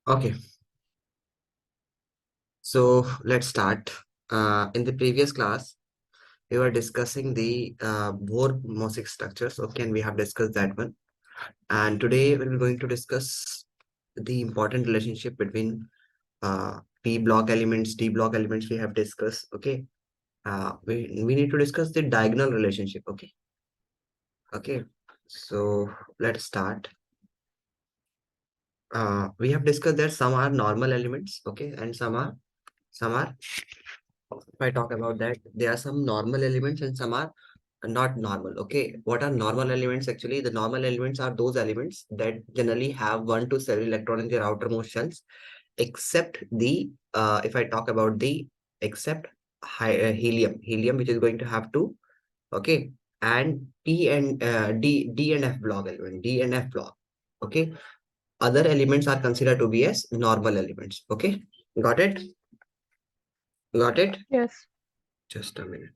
Okay, so let's start. In the previous class, we were discussing the Bohr mosaic structures. Okay, and we have discussed that one. And today we're going to discuss the important relationship between P block elements, D block elements. We have discussed. Okay, we need to discuss the diagonal relationship. Okay, okay. So let's start. We have discussed that some are normal elements. Okay, and some are if I talk about that, there are some normal elements and some are not normal. Okay, what are normal elements? Actually, the normal elements are those elements that generally have 1 to 7 electron in their outermost shells, except the if I talk about the except helium, which is going to have two. Okay, and P and D and F block element, D and F block. Okay, other elements are considered to be as normal elements. Okay, got it? Got it? Yes. Just a minute.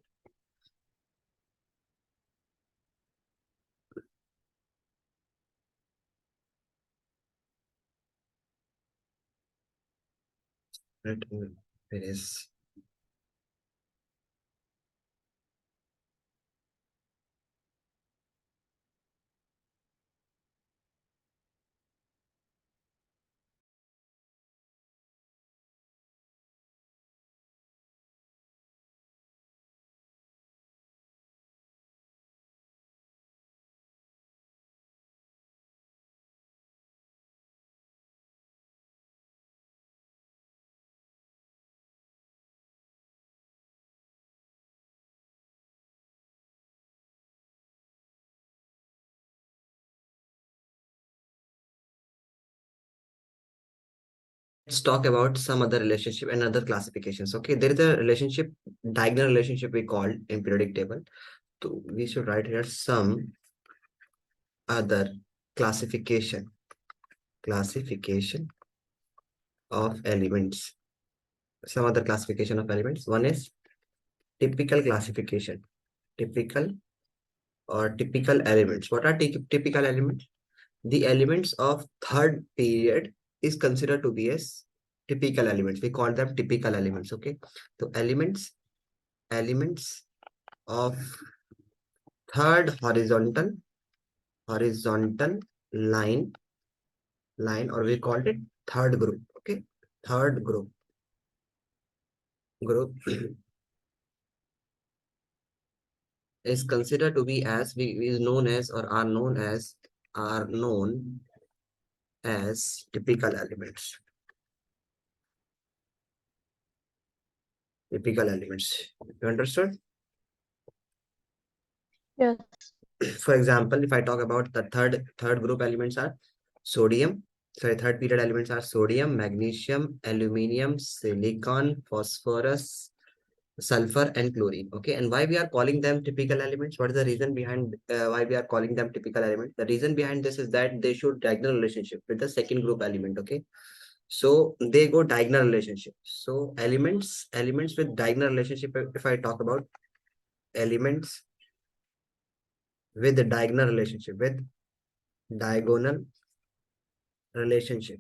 Let me finish. Let's talk about some other relationship and other classifications. Okay, there is a relationship, diagonal relationship we called in periodic table. So we should write here some other classification, classification of elements. Some other classification of elements. One is typical classification, typical or typical elements. What are typical elements? The elements of third period is considered to be as typical elements. We call them typical elements. Okay, so elements of third horizontal line, or we called it third group. Okay, third group is considered to be as is known as or are known as typical elements. Typical elements. You understood? Yes. For example, if I talk about the third group elements are sodium. Sorry, third period elements are sodium, magnesium, aluminium, silicon, phosphorus, sulfur, and chlorine. Okay, and why we are calling them typical elements? What is the reason behind why we are calling them typical elements? The reason behind this is that they show diagonal relationship with the second group element. Okay, so they go diagonal relationship. So elements with diagonal relationship. If I talk about elements with the diagonal relationship relationship.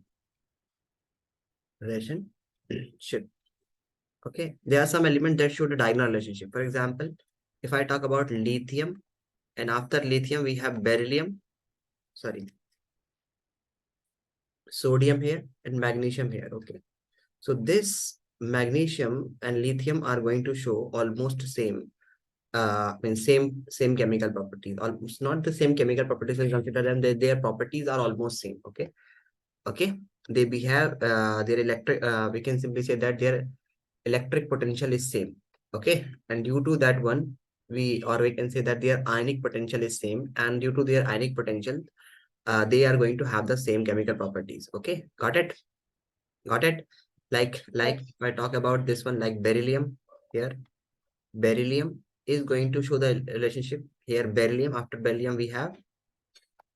Okay, there are some elements that show the diagonal relationship. For example, if I talk about lithium, and after lithium we have beryllium, sorry, sodium here and magnesium here. Okay, so this magnesium and lithium are going to show almost same same chemical properties. Almost not the same chemical properties, we consider them, their properties are almost same. Okay, okay, they behave their electric we can simply say that their electric potential is same. Okay, and due to that one, we can say that their ionic potential is same, and due to their ionic potential, they are going to have the same chemical properties. Okay, got it. Like Yes. if I talk about this one, like beryllium here, beryllium is going to show the relationship here. Beryllium, after beryllium we have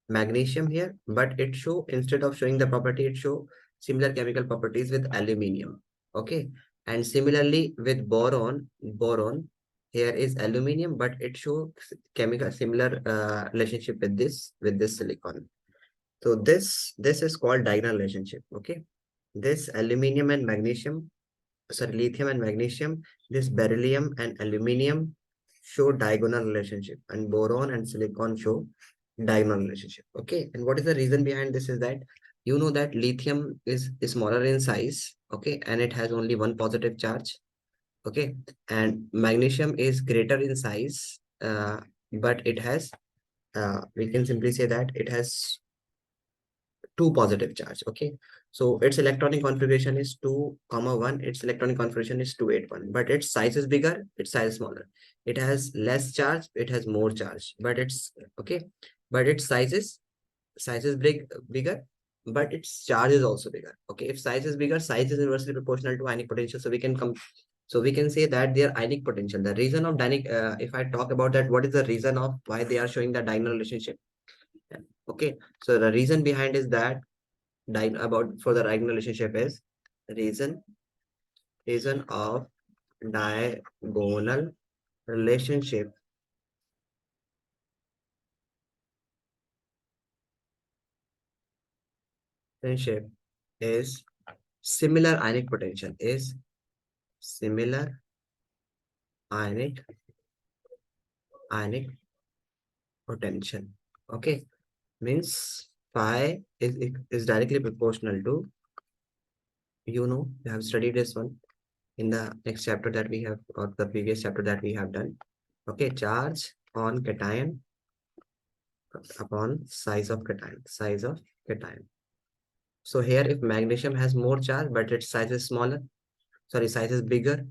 magnesium here, but it show, instead of showing the property, it show similar chemical properties with aluminium. Okay, and similarly with boron here is aluminium, but it show chemical similar relationship with this silicon. So this is called diagonal relationship. Okay, this aluminium and magnesium, sorry, lithium and magnesium, this beryllium and aluminium show diagonal relationship, and boron and silicon show diagonal relationship. Okay, and what is the reason behind this is that you know that lithium is smaller in size, okay, and it has only one positive charge, okay, and magnesium is greater in size, but it has we can simply say that it has two positive charge. Okay, so its electronic configuration is 2 comma 1, its electronic configuration is 281, but its size is bigger, its size is smaller. It has less charge, it has more charge, but it's okay, but its size is bigger, but its charge is also bigger. Okay, if size is bigger, size is inversely proportional to ionic potential, so we can come, so we can say that their ionic potential, the reason of dynamic, if I talk about that, what is the reason of why they are showing the diagonal relationship? Okay, so the reason behind is that about for the diagonal relationship is reason of diagonal relationship relationship is similar ionic potential, is similar ionic ionic potential. Okay, means phi is directly proportional to, you know, we have studied this one in the next chapter that we have, or the previous chapter that we have done. Okay, charge on cation upon size of cation. So here, if magnesium has more charge, but its size is smaller, sorry, size is bigger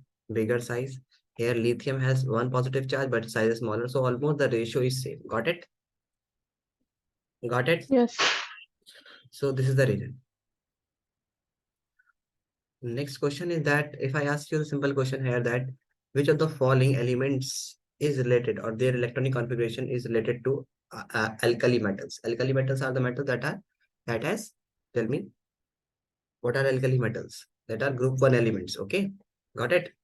size. Here, lithium has one positive charge, but size is smaller. So almost the ratio is same. Got it? Got it? Yes. So this is the reason. Next question is that if I ask you a simple question here, that which of the following elements is related, or their electronic configuration is related to alkali metals? Alkali metals are the metals that has, tell me, what are alkali metals? That are group 1 elements. Okay, got it?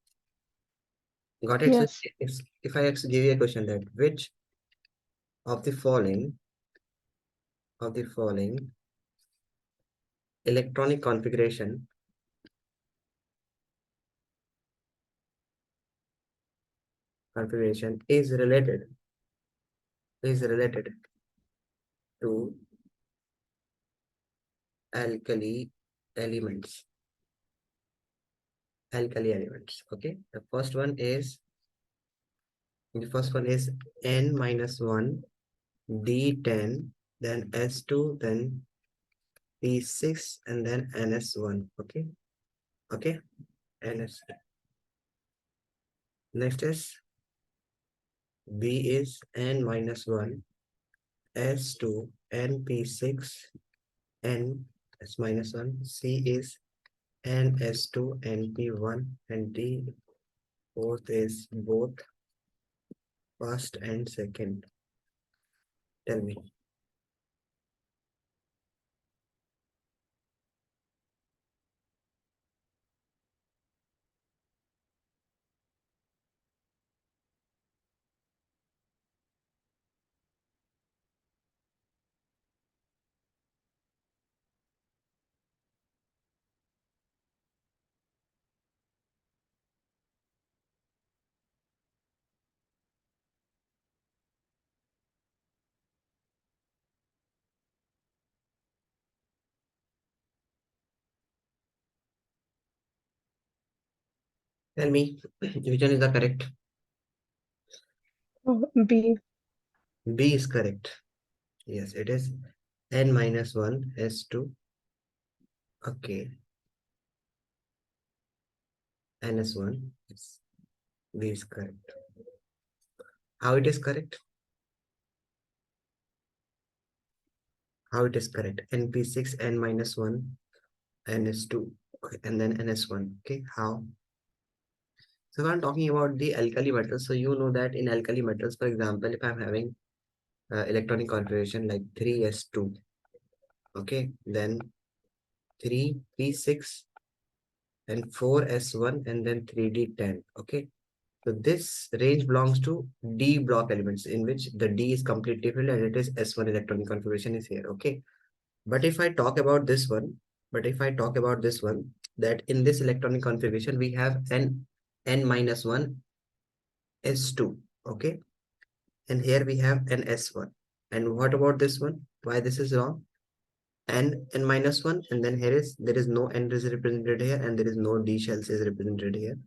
Got it. So Yes. if I give you a question, that which of the following electronic configuration is related to alkali elements. Alkali elements. Okay. The first one is N minus 1, D10, then S2, then P6, and then NS1. Okay. Okay. NS. Next is B is N minus 1, S2, NP6, N S minus 1, C is NS2, NP1, and D fourth is both first and second. Tell me. Tell me, which one is the correct? Oh, B. B is correct. Yes, it is N minus 1, S2. Okay, NS1. Yes, B is correct. How it is correct? How it is correct? NP6, N minus 1, NS2, okay, and then NS1. Okay, how? So when I'm talking about the alkali metals, so you know that in alkali metals, for example, if I'm having electronic configuration like 3s2, okay, then 3p6 and 4s1, and then 3d10. Okay, so this range belongs to D block elements, in which the D is completely filled and it is S1 electronic configuration is here. Okay, but if I talk about this one, But if I talk about this one, that in this electronic configuration, we have n minus 1 s2, okay? And here we have an s1. And what about this one? Why this is wrong? N minus 1, and then there is no n is represented here, and there is no d shells is represented here.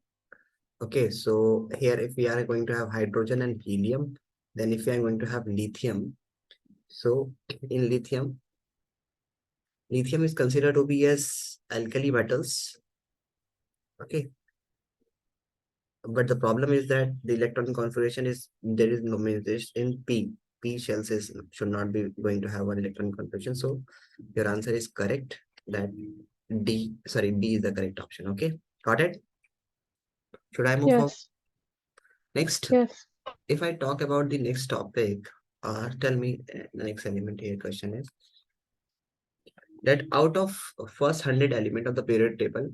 Okay, so here if we are going to have hydrogen and helium, then if we are going to have lithium, so in lithium is considered to be as alkali metals. Okay, but the problem is that the electron configuration is there is no means this in p shells is should not be going to have one electron configuration. So your answer is correct, that D is the correct option. Okay, got it? Should I move forward? Yes. Next, Yes. if I talk about the next topic, tell me the next element here question is that out of first 100 element of the periodic table,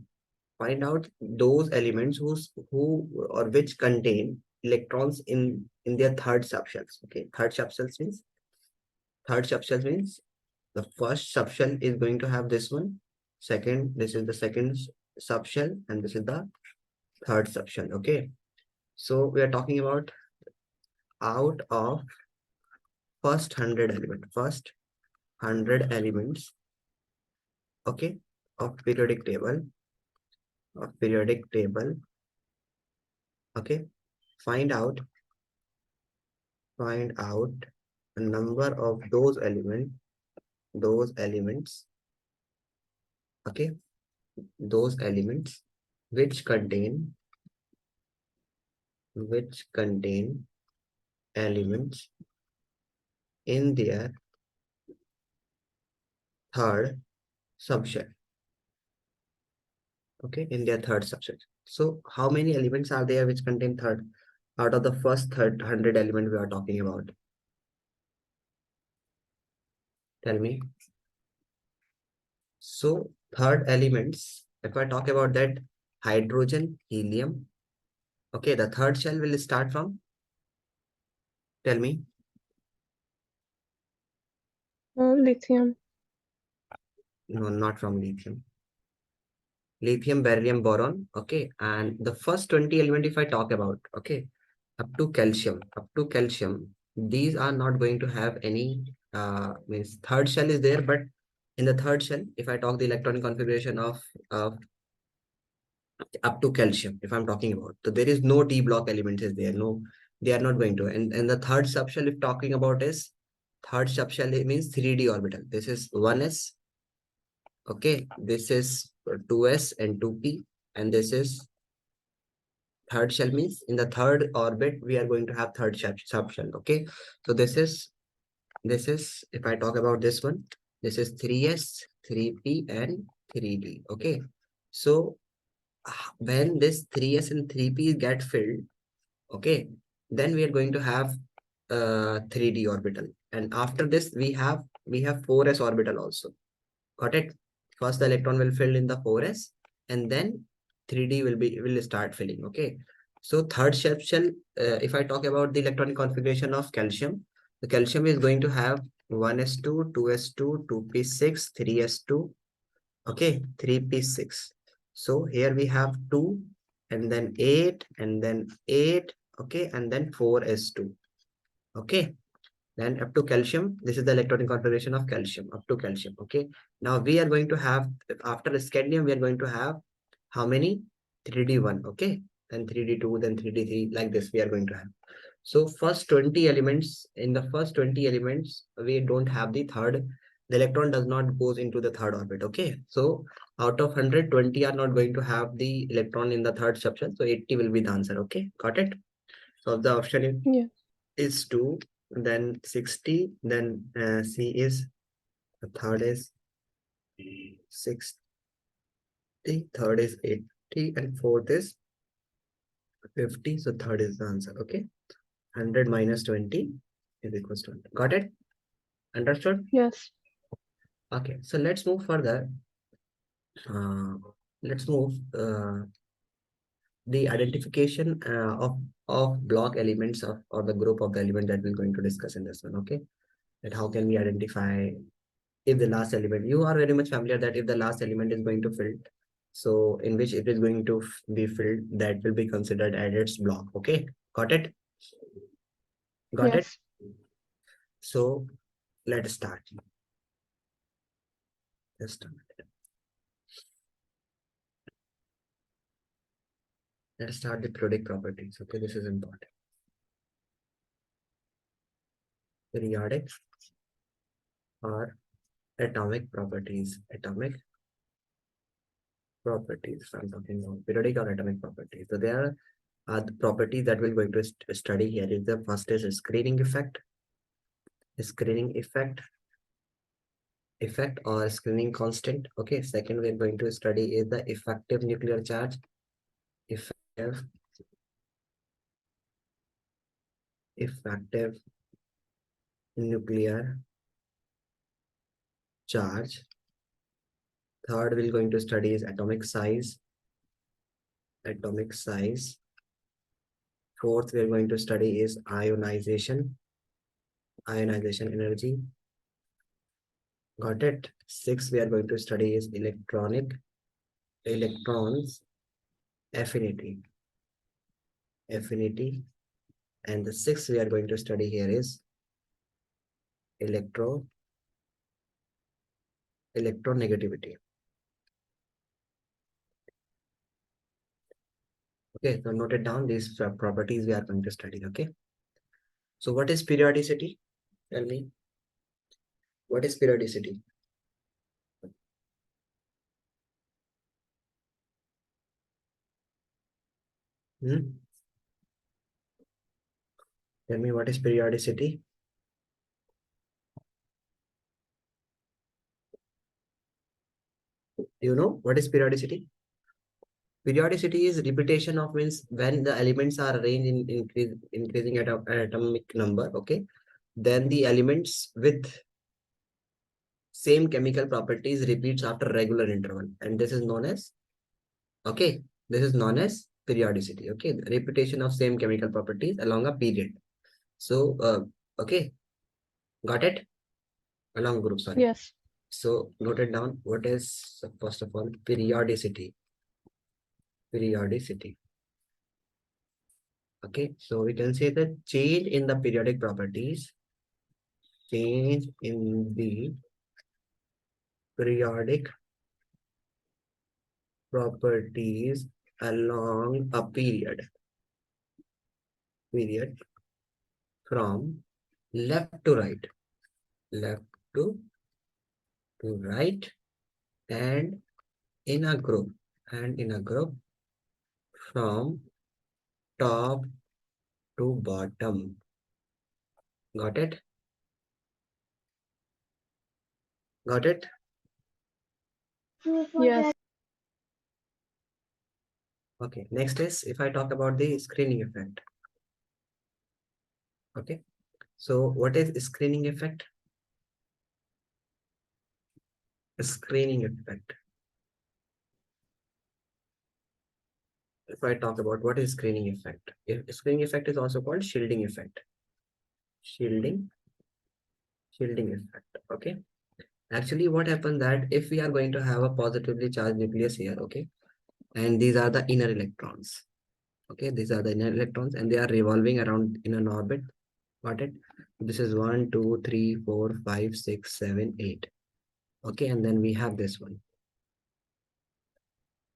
find out those elements who or which contain electrons in their third subshells. Okay, third subshell means the first subshell is going to have this one. Second, this is the second subshell, and this is the third subshell. Okay, so we are talking about out of first 100 elements, okay, of periodic table, okay. Find out a number of those elements, okay, those elements which contain elements in their third subset, okay, in their third subset. So how many elements are there which contain third out of the first 100 element we are talking about? Tell me. So third elements, if I talk about that, hydrogen, helium, okay, the third shell will start from, tell me. Lithium. No, not from lithium, beryllium, boron, okay. And the first 20 element if I talk about, okay, up to calcium, these are not going to have any means third shell is there, but in the third shell, if I talk the electronic configuration of up to calcium, if I'm talking about, so there is no d block elements is there, no, they are not going to. And the third subshell if talking about is third subshell, it means 3d orbital. This is 1s, okay, this is 2s and 2p, and this is third shell means in the third orbit we are going to have third subshell. Okay, so this is if I talk about this one, this is 3s, 3p, and 3d. Okay, so when this 3s and 3p get filled, okay, then we are going to have 3d orbital, and after this we have 4s orbital also. Got it? First the electron will fill in the 4s, and then 3d will start filling. Okay, so third shell, if I talk about the electronic configuration of calcium, the calcium is going to have 1s2, 2s2, 2p6, 3s2, okay, 3p6. So here we have 2, and then 8, and then 8, okay, and then 4s2. Okay, then up to calcium, this is the electronic configuration of calcium, up to calcium. Okay, now we are going to have, after scandium, we are going to have how many? 3d1, okay, then 3d2, then 3d3, like this we are going to have. So first 20 elements, in the first 20 elements, we don't have the third, the electron does not goes into the third orbit. Okay, so out of 120 are not going to have the electron in the third subshell, so 80 will be the answer. Okay, got it? So the option Yes. is 2, then 60, then C is, the third is 60, third is 80, and fourth is 50. So third is the answer. Okay, 100 minus 20 is equals to 100. Got it? Understood? Yes. Okay, so let's move further. Uh, let's move the identification of block elements or the group of the element that we're going to discuss in this one. Okay, that how can we identify if the last element, you are very much familiar that if the last element is going to fill, so in which it is going to be filled, that will be considered as its block. Okay, got it? Got it? Yes. So let's start. Let's start. Let's start the periodic properties. Okay, this is important. Periodic or atomic properties. Atomic properties. I'm talking about periodic or atomic properties. So there are the properties that we're going to study here. Is the first is screening effect. Screening effect or screening constant. Okay, second we're going to study is the effective nuclear charge. Effective nuclear charge. Third we're going to study is atomic size. Atomic size. Fourth we're going to study is ionization. Ionization energy. Got it? Sixth we are going to study is electrons affinity. And the sixth we are going to study here is electronegativity. Okay, so note it down, these properties we are going to study. Okay, so what is periodicity? Tell me, what is periodicity? Hmm? Tell me, what is periodicity? You know what is periodicity? Periodicity is repetition of, means when the elements are arranged in increasing at an atomic number. Okay, then the elements with same chemical properties repeats after regular interval, and this is known as, okay, this is known as periodicity. Okay, the repetition of same chemical properties along a period. So okay, got it? Along group, sorry. Yes. So note it down, what is, first of all, periodicity. Periodicity. Okay, so we can say that change in the periodic properties, change in the periodic properties along a period from left to right, left to right, and in a group, from top to bottom. Got it? Got it? Yes. Okay, next is if I talk about the screening effect. Okay, so what is screening effect? Screening effect. If I talk about what is screening effect, if screening effect is also called shielding effect. Shielding, shielding effect. Okay. Actually, what happens that if we are going to have a positively charged nucleus here, okay, and these are the inner electrons. Okay, these are the inner electrons and they are revolving around in an orbit. Got it? This is 1, 2, 3, 4, 5, 6, 7, 8. Okay, and then we have this one.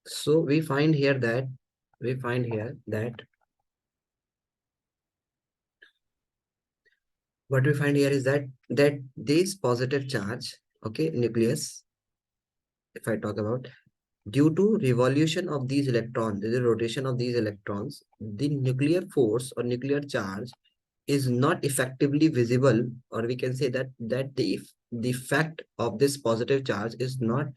So we find here that what we find here is that this positive charge, okay, nucleus, if I talk about, due to revolution of these electrons, the rotation of these electrons, the nuclear force or nuclear charge is not effectively visible, or we can say that the effect of this positive charge is not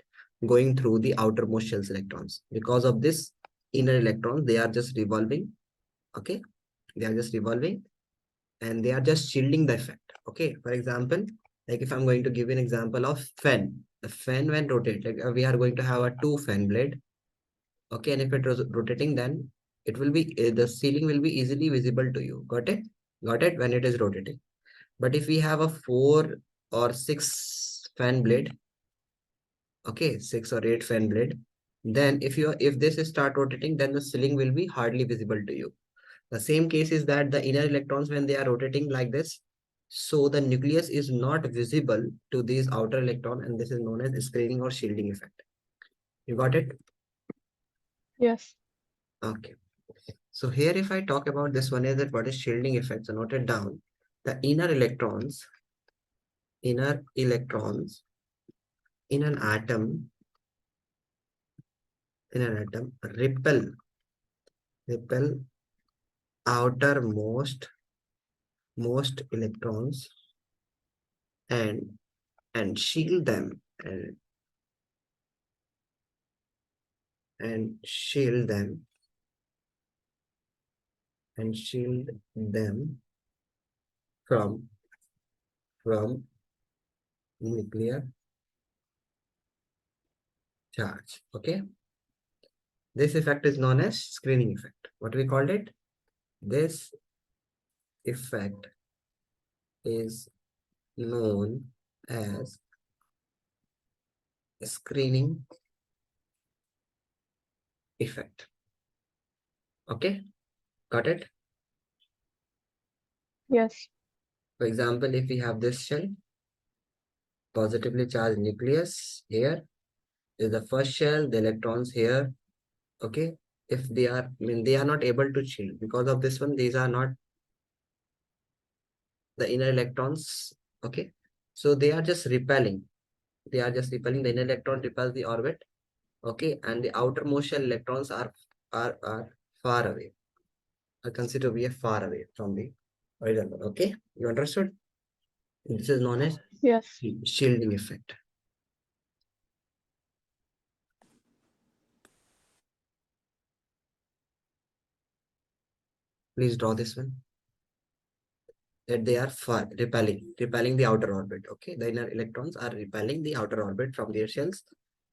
going through the outermost shell's electrons. Because of this inner electrons, they are just revolving. Okay, they are just revolving and they are just shielding the effect. Okay, for example, like if I'm going to give an example of fan, the fan when rotate, like we are going to have a two fan blade. Okay, and if it was rotating, then it will be the ceiling will be easily visible to you. Got it? Got it? When it is rotating. But if we have a 4 or 6 fan blade, okay, 6 or 8 fan blade, then if this start rotating, then the ceiling will be hardly visible to you. The same case is that the inner electrons, when they are rotating like this, so the nucleus is not visible to these outer electron, and this is known as screening or shielding effect. You got it? Yes. Okay. So here, if I talk about this one, is that what is shielding effect? So note it down. The inner electrons in an atom, repel outermost most electrons and shield them and shield them shield them from nuclear charge. Okay, this effect is known as screening effect. What we called it? This effect is known as screening effect. Okay, got it? Yes. For example, if we have this shell, positively charged nucleus, here is the first shell, the electrons here. Okay, if they are, I mean, they are not able to shield because of this one, these are not the inner electrons. Okay, so they are just repelling. The inner electron repels the orbit. Okay, and the outermost shell electrons are far away, are considered to be far away from the original one. Okay, you understood? This is known as Yes. shielding effect. Please draw this one, that they are far repelling the outer orbit. Okay, the inner electrons are repelling the outer orbit from their shells,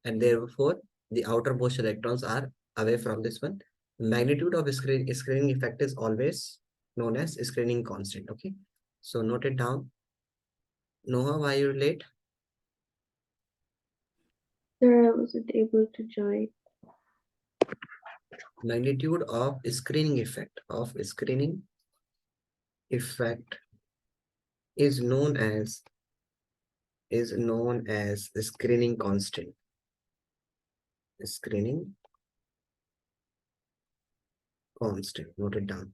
and therefore the outermost electrons are away from this one. Magnitude of screening effect is always known as screening constant. Okay, so note it down. Noah, why you late? Sir, I wasn't able to join. Magnitude of screening effect is known as screening constant. Screening constant. Note it down.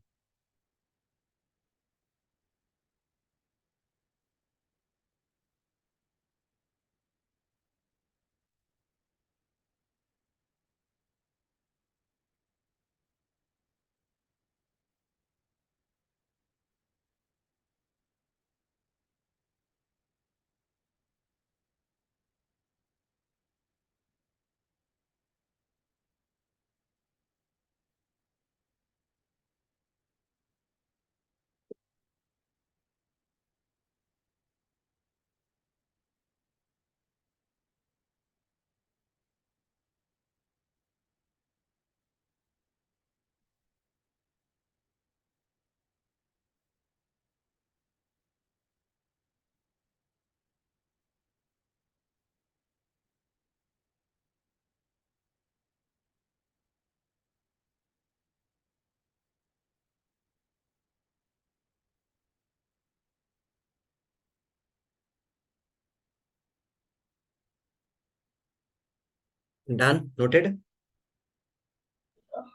Done. Noted.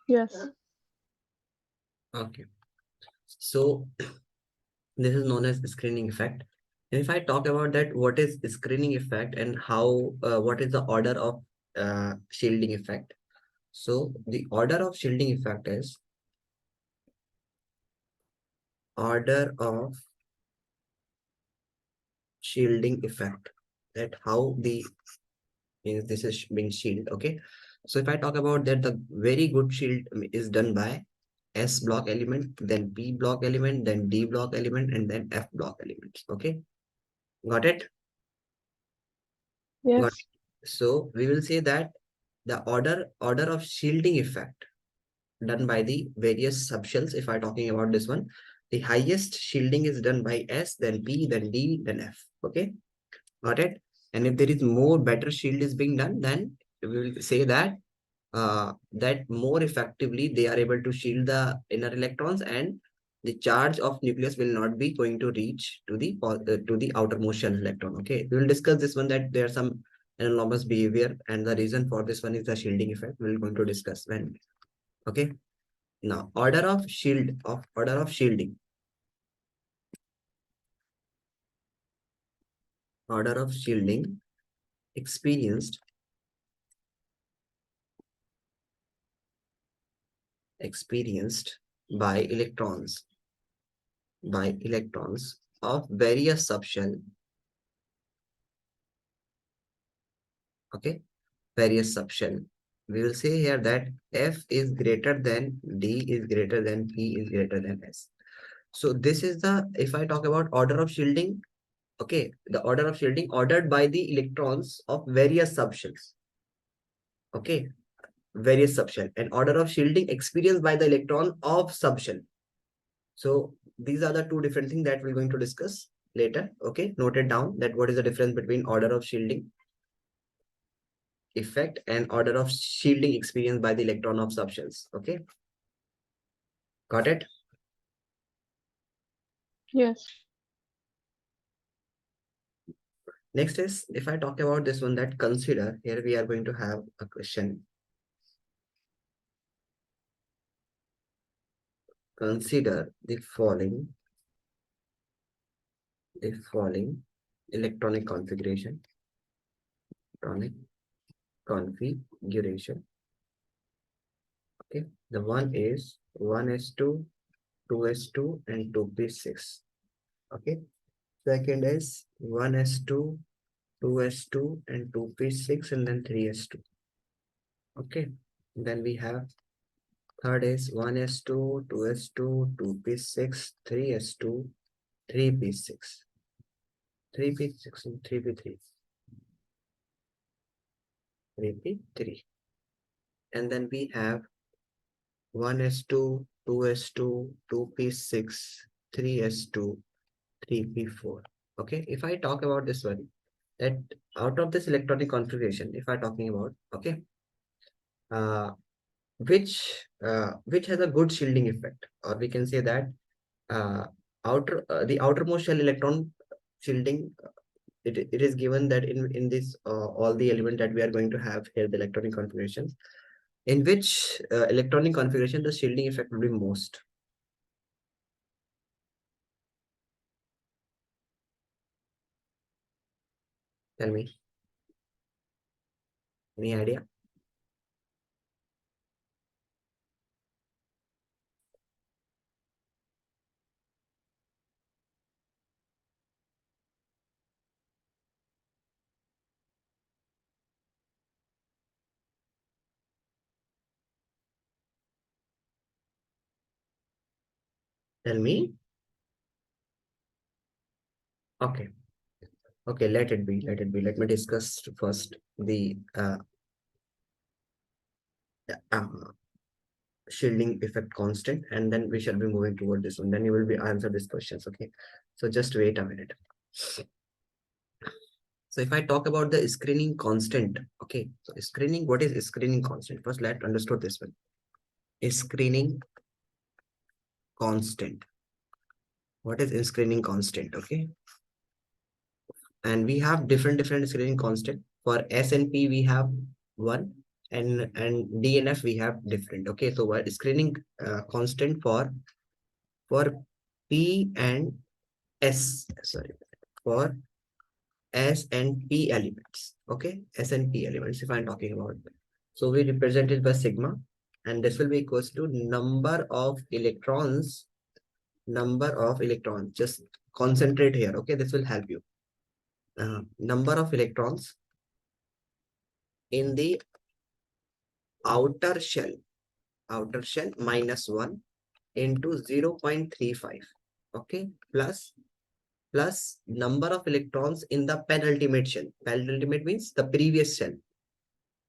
Yes. Okay. So this is known as screening effect. And if I talk about that, what is screening effect and how, what is the order of shielding effect? So the order of shielding effect is order of shielding effect. That how the means this is being shielded. Okay. So if I talk about that, the very good shield is done by S block element, then P block element, then D block element, and then F block elements. Okay. Got it? Got Yes. it. So we will say that the order of shielding effect done by the various subshells. If I'm talking about this one, the highest shielding is done by S, then P, then D, then F. Okay, got it. And if there is more better shield is being done, then we will say that that more effectively they are able to shield the inner electrons, and the charge of nucleus will not be going to reach to the outermost shell electron. Okay, we will discuss this one, that there are some anomalous behavior, and the reason for this one is the shielding effect. We're going to discuss when. Okay, now order of shielding. Order of shielding experienced by electrons of various subshell. Okay, various subshell. We will say here that F is greater than D is greater than P is greater than S. So this is the, if I talk about order of shielding, okay, the order of shielding ordered by the electrons of various subshells. Okay, various subshell, and order of shielding experienced by the electron of subshell. So these are the two different things that we're going to discuss later. Okay, note it down, that what is the difference between order of shielding effect and order of shielding experienced by the electron of subshells. Okay, got it? Yes. Next is, if I talk about this one, that consider, here we are going to have a question. Consider the following electronic configuration. Electronic configuration. Okay, the one is 1s2, 2s2, and 2p6. Okay, second is 1s2, 2s2, and 2p6, and then 3s2. Okay, then we have third is 1s2, 2s2, 2p6, 3s2, 3p6, 3p6, and 3p3, 3p3. And then we have 1s2, 2s2, 2p6, 3s2, 3p4. Okay, if I talk about this one, that out of this electronic configuration, if I'm talking about, okay, uh, which has a good shielding effect, or we can say that the outermost shell electron shielding, it is given that in this all the element that we are going to have here, the electronic configurations, in which electronic configuration the shielding effect will be most. Tell me, any idea? Tell me. Okay, okay, let it be, let me discuss first the uh, shielding effect constant, and then we shall be moving toward this one, then you will be answer these questions. Okay, so just wait a minute. So if I talk about the screening constant, okay, so screening, what is screening constant? First, let's understand this one. Screening constant. What is screening constant? Okay, and we have different screening constant. For S and P we have one, and D and F we have different. Okay, so what screening constant for P and S, sorry, for S and P elements. Okay, S and P elements, if I'm talking about. So we represent it by sigma, and this will be equals to number of electrons. Just concentrate here. Okay, this will help you. Number of electrons in the outer shell, minus 1 into 0.35. Okay, plus number of electrons in the penultimate shell. Penultimate means the previous shell.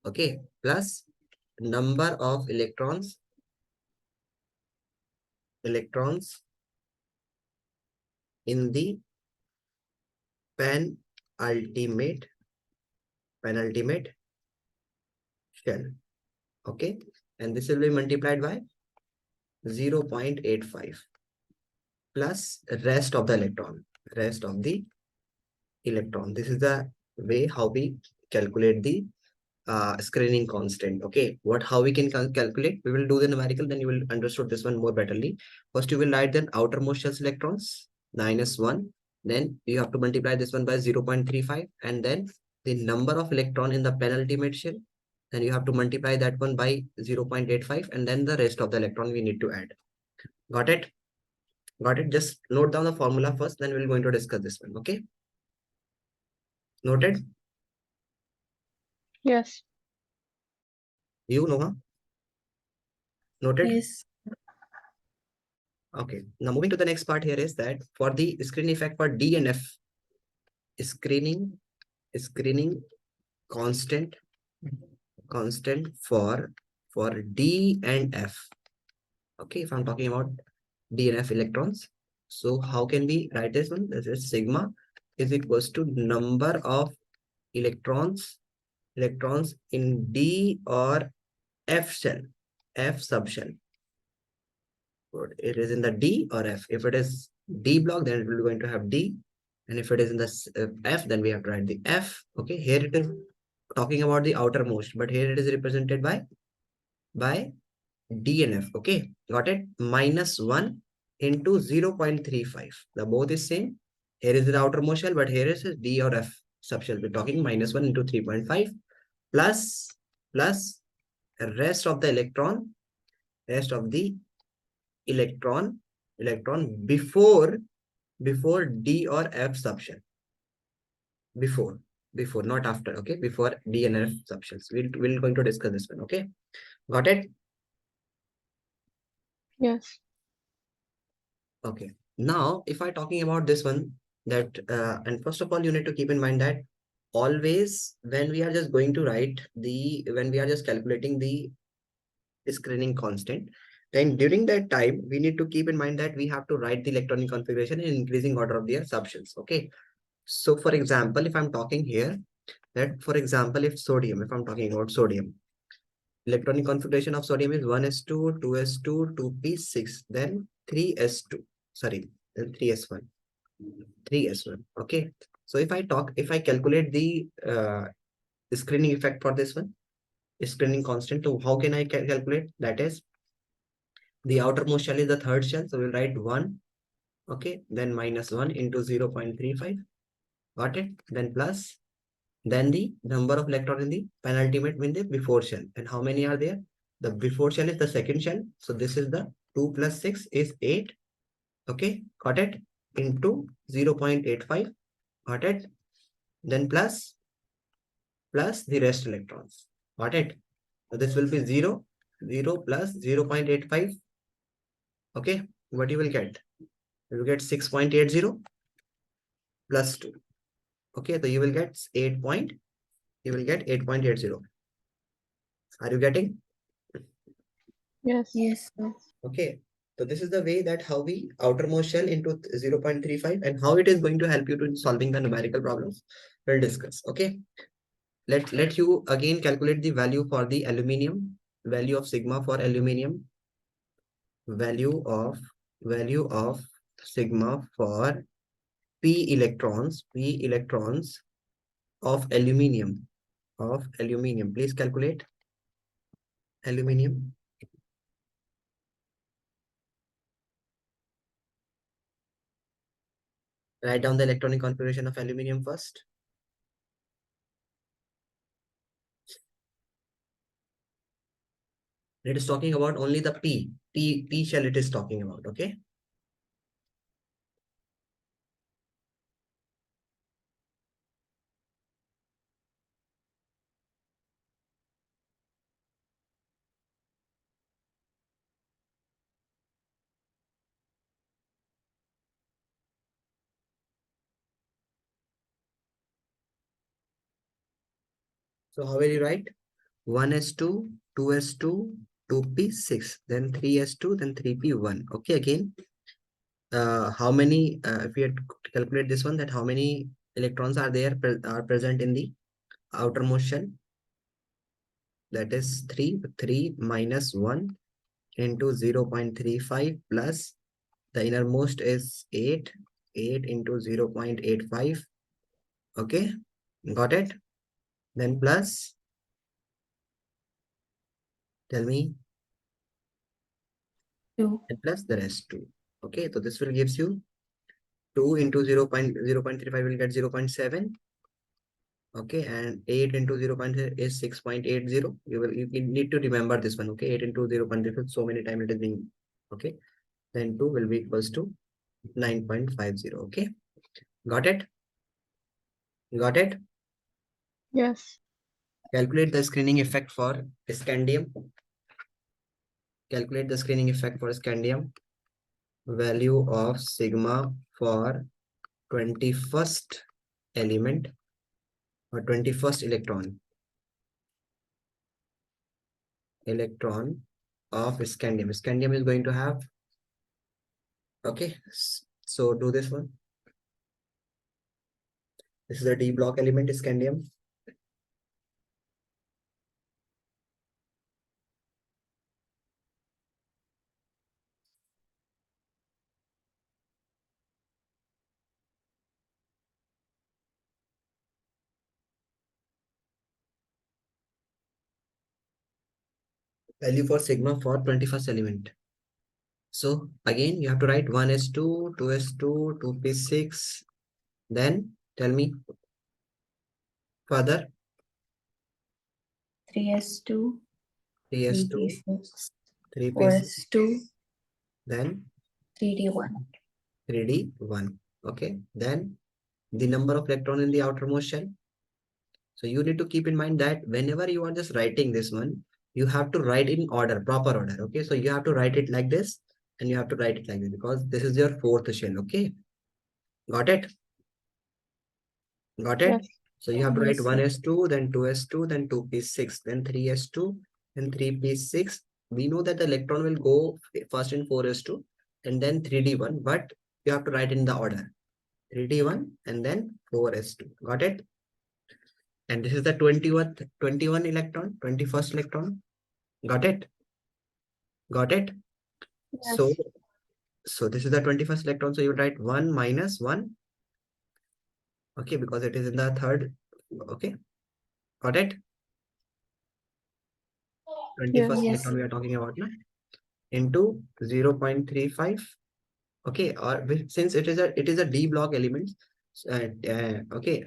Okay, plus number of electrons in the penultimate penultimate shell. Okay, and this will be multiplied by 0.85 plus rest of the electron. Rest of the electron. This is the way how we calculate the screening constant. Okay, how we can calculate? We will do the numerical, then you will understood this one more betterly. First, you will write then outermost shell's electrons -1. Then you have to multiply this one by 0.35, and then the number of electron in the penultimate shell. Then you have to multiply that one by 0.85, and then the rest of the electron we need to add. Got it? Got it? Just note down the formula first, then we're going to discuss this one. Okay? Noted? Yes. You, Noha? Noted? Yes. Okay. Now moving to the next part here is that for the screen effect for D and F, screening constant for D and F. Okay, if I'm talking about D and F electrons, so how can we write this one? This is sigma is equals to number of electrons in D or F shell, F subshell. It is in the D or F. If it is D block, then it will be going to have D. And if it is in the F, then we have to write the F. Okay, here it is talking about the outermost, but here it is represented by D and F. Okay, got it? -1 into 0.35. The both is same. Here is the outermost shell, but here is D or F subshell. We're talking -1 into 3.5 plus rest of the electron before D or F subshell. Before, not after. Okay, before D and F subshells. We'll going to discuss this one. Okay, got it? Yes. Okay. Now, if I talking about this one, that and first of all, you need to keep in mind that always when we are just going to write when we are just calculating the screening constant, then during that time we need to keep in mind that we have to write the electronic configuration in increasing order of their subshells. Okay. So for example, if I'm talking here that for example, if I'm talking about sodium, electronic configuration of sodium is 1s2, 2s2, 2p6, then 3s2. Sorry, then 3s1. 3s1. Okay. So if I calculate the screening effect for this one, screening constant, so how can I calculate? That is the outermost shell is the third shell. So we'll write 1. Okay. Then -1 into 0.35. Got it? Then plus. Then the number of electron in the penultimate in the before shell. And how many are there? The before shell is the second shell. So this is the 2 plus 6 is 8. Okay, got it? Into 0.85. Got it? Then plus the rest electrons. Got it? So this will be 0 plus 0.85. Okay, what you will get? You will get 6.80 plus 2. Okay, so you will get 8.80. Are you getting? Yes. Yes, sir. Okay, so this is the way that how we outermost shell into 0.35 and how it is going to help you to solving the numerical problems. We'll discuss. Okay, let you again calculate the value for the aluminium, value of sigma for aluminium, value of sigma for p electrons of aluminium Please calculate aluminium. Write down the electronic configuration of aluminium first. It is talking about only the P shell it is talking about. Okay. So how will you write? 1s2, 2s2, 2p6, then 3s2, then 3p1. Okay, again, how many, if we had to calculate this one, that how many electrons are there, are present in the outermost shell, that is 3 minus 1 into 0.35 plus the innermost is 8 into 0.85. Okay, got it? Then plus, tell me, 2. and plus the rest 2. Okay, so this will gives you 2 into 0.35 will get 0.7. Okay, and 8 into 0.0 is 6.80. You need to remember this one. Okay, 8 into 0.0, so many times it is being, okay. Then 2 will be equals to 9.50. Okay, got it? Got it? Yes. Calculate the screening effect for scandium. Calculate the screening effect for scandium. Value of sigma for 21st element or 21st electron of scandium. Scandium is going to have, okay, so do this one. This is a D block element, scandium. Value for sigma for 21st element. So again, you have to write 1s2, 2s2, 2p6. Then tell me further. 3s2, 3s2, 3p6, 3p6, 4s2, then 3d1. 3d1. Okay, then the number of electron in the outermost shell. So you need to keep in mind that whenever you are just writing this one, you have to write in order, proper order. Okay, so you have to write it like this and you have to write it like this because this is your fourth shell. Okay, got it? Got it? Yes. So you have to write Yes, sir. 1s2, then 2s2, then 2p6, then 3s2, then 3p6. We know that the electron will go first in 4s2 and then 3d1, but you have to write in the order 3d1 and then 4s2. Got it? And this is the 21 electron, 21st electron. Got it? Got it? So, Yes. so this is the 21st electron. So you write 1 minus 1. Okay, because it is in the third. Okay, got it? 21st Yes. electron we are talking about now. Into 0.35. Okay, or since it is a D block element. Okay,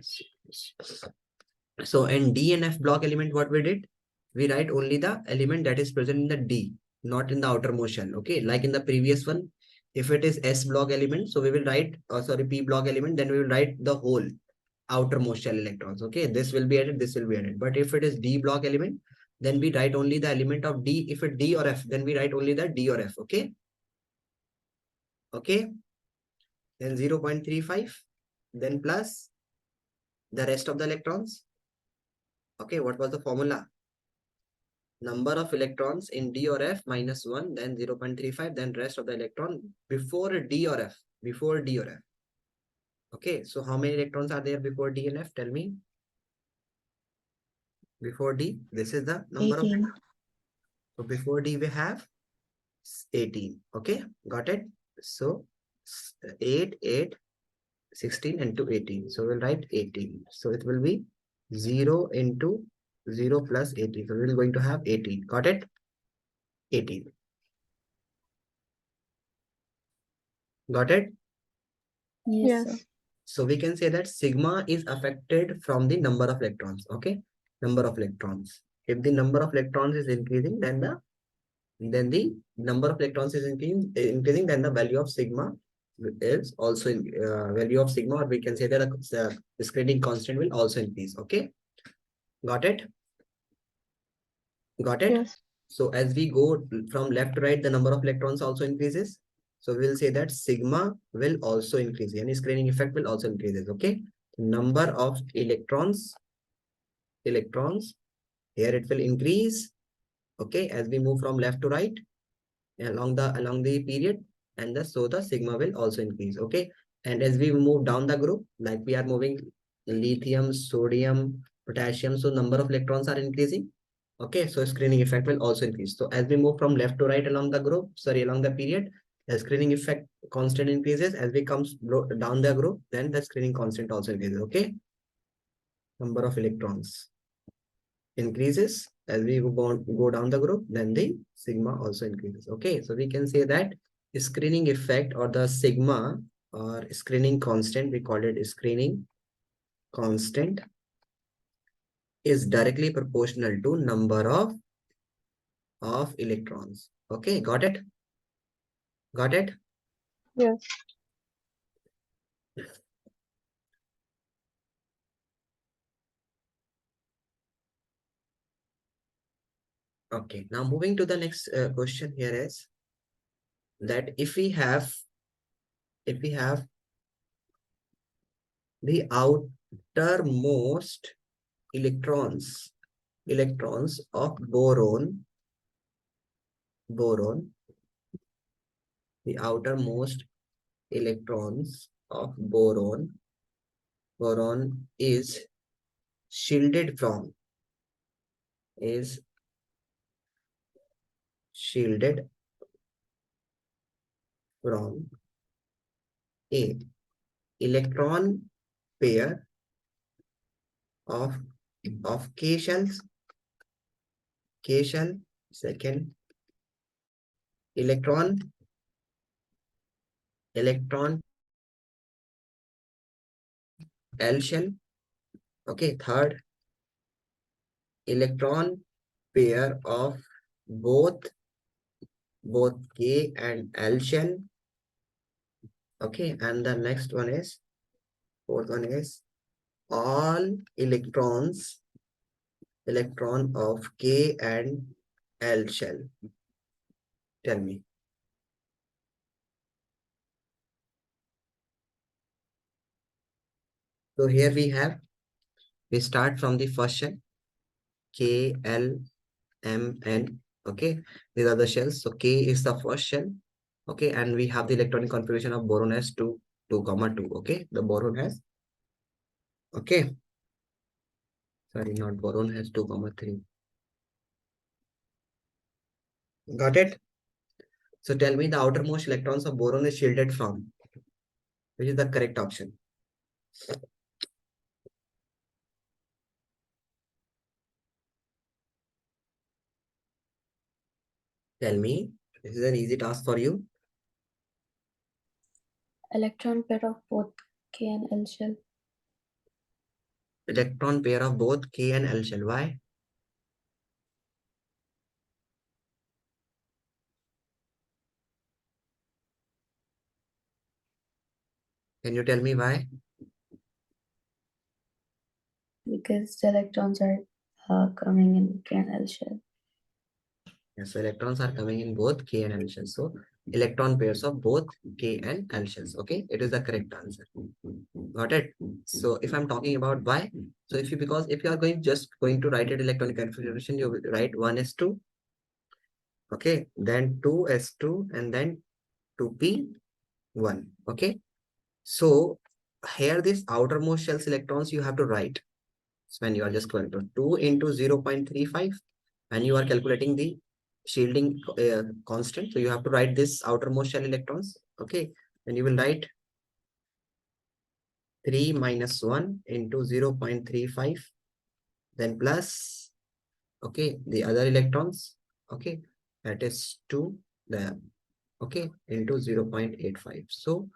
so in D and F block element, what we did, we write only the element that is present in the D, not in the outermost shell. Okay, like in the previous one, if it is S block element, so we will write, sorry, P block element, then we will write the whole outermost shell electrons. Okay, this will be added, this will be added. But if it is D block element, then we write only the element of D. If it D or F, then we write only the D or F. Okay, okay, then 0.35, then plus the rest of the electrons. Okay, what was the formula? Number of electrons in D or F minus 1, then 0.35, then rest of the electron before D or F. Before D or F. Okay, so how many electrons are there before D and F? Tell me. Before D, this is the number of. 18. So before D, we have 18. Okay, got it? So 8, 8, 16 into 18. So we'll write 18. So it will be 0 into 0 plus 18. So we're going to have 18. Got it? 18. Got it? Yes, sir. Yes. So we can say that sigma is affected from the number of electrons. Okay, number of electrons. If the number of electrons is increasing, then the number of electrons is increasing, then the value of sigma is also value of sigma, or we can say that the screening constant will also increase. Okay, got it? Got it? Yes. So as we go from left to right, the number of electrons also increases. So we'll say that sigma will also increase. Any screening effect will also increases. Okay. Number of electrons, here it will increase. Okay. As we move from left to right along the period, and so the sigma will also increase. Okay. And as we move down the group, like we are moving lithium, sodium, Potassium, so number of electrons are increasing. Okay, so screening effect will also increase. So as we move from left to right along the group, along the period, the screening effect constant increases. As we come down the group, then the screening constant also increases. Okay, number of electrons increases as we go down the group, then the sigma also increases. Okay, so we can say that screening effect or the sigma or screening constant, we call it screening constant, is directly proportional to number of electrons. Okay, got it? Got it? Yes. Okay, now moving to the next question here is that if we have the outermost electrons of boron, the outermost electrons of boron is shielded is shielded from a electron pair of k shells, second electron L shell. Okay, third electron pair of both K and L shell. Okay, and the next one is fourth one is all electron of K and L shell. Tell me. So here we start from the first shell, K, L, M, N. Okay, these are the shells. So K is the first shell. Okay, and we have the electronic configuration of boron has 2, 2, 2. Okay, the boron has, okay, sorry, not boron has 2, 3. Got it? So tell me the outermost electrons of boron is shielded from, which is the correct option. Tell me, this is an easy task for you. Electron pair of both K and L shell. Electron pair of both K and L shell. Why? Can you tell me why? Because the electrons are coming in K and L shell. Yes, so electrons are coming in both K and L shells. So electron pairs of both K and L shells. Okay, it is the correct answer. Got it? So if I'm talking about why, so because if you are going to write it electronic configuration, you will write 1s2. Okay, then 2s2 and then 2p1. Okay, so here this outermost shells electrons you have to write. So when you are just going to 2 into 0.35 and you are calculating the shielding constant. So you have to write this outermost shell electrons. Okay, and you will write 3 minus 1 into 0.35, then plus, okay, the other electrons. Okay, that is 2 the, okay, into 0.85. So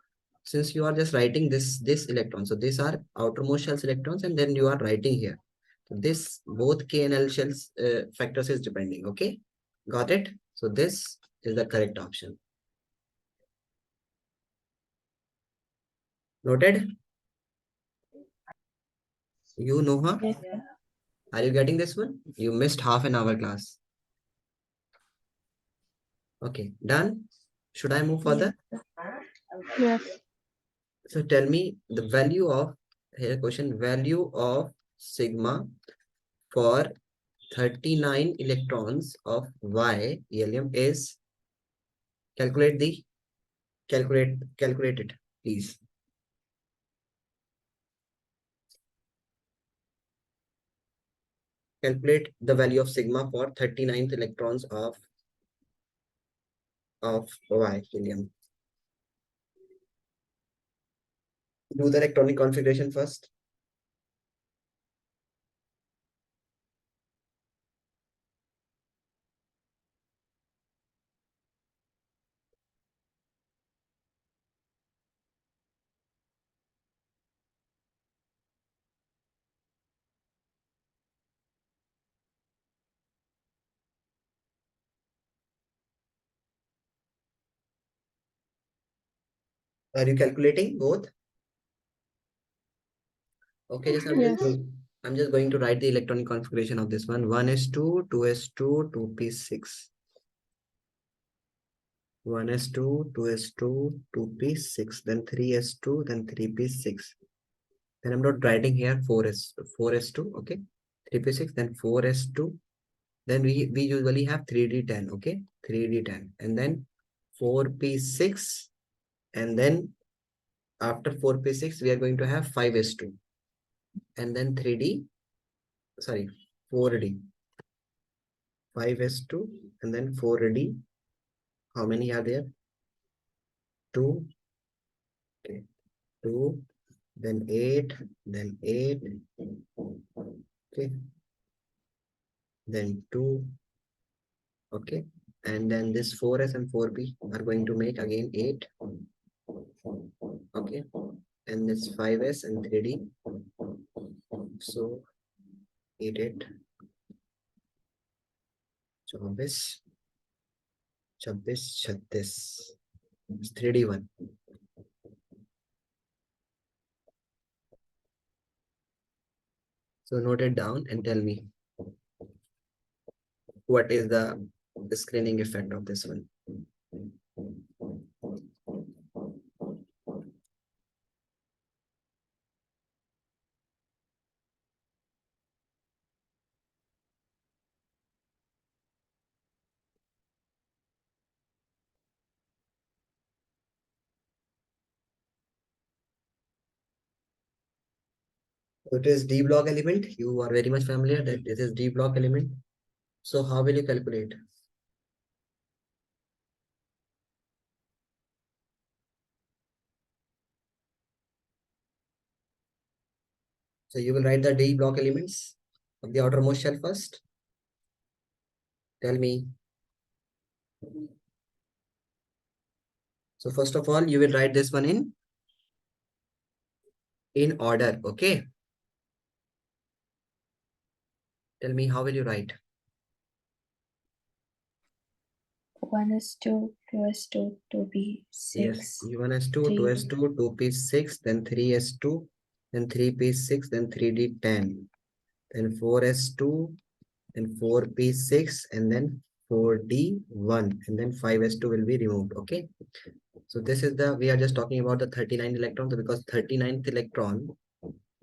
since you are just writing this electron, so these are outermost shells electrons, and then you are writing here. So this both K and L shells factors is depending. Okay, got it? So this is the correct option. Noted? You know her? Yes. Are you getting this one? You missed half an hour class. Okay, done. Should I move further? Yes. So tell me the value of, here question, value of sigma for 39 electrons of Y helium is, calculate it, please. Calculate the value of sigma for 39th electrons of Y helium. Do the electronic configuration first. Are you calculating both? Okay, just Yes. I'm just going to write the electronic configuration of this one. 1s2, 2s2, 2p6. 1s2, 2s2, 2p6, then 3s2, then 3p6. Then I'm not writing here 4s2, okay? 3p6, then 4s2. Then we usually have 3d10, okay? 3d10, and then 4p6, and then after 4p6, we are going to have 5s2, and then 3d, sorry, 4d, 5s2, and then 4d. How many are there? 2, okay, 2, then 8, then 8, okay, then 2, okay, and then this 4s and 4p are going to make again 8, okay, and this 5s and 3d, so 8, 8, 24, 26, 36, it's 3d1. So note it down and tell me what is the screening effect of this one. It is D block element. You are very much familiar that this is D block element. So how will you calculate? So you will write the D block elements of the outermost shell first. Tell me. So first of all, you will write this one in order. Okay. Tell me, how will you write? 1s2, 2s2, 2p6. Yes, U1s2, 2s2, 2p6, then 3s2, then 3p6, then 3d10, then 4s2, then 4p6, and then 4d1, and then 5s2 will be removed. Okay. So this is we are just talking about the 39th electron, because 39th electron,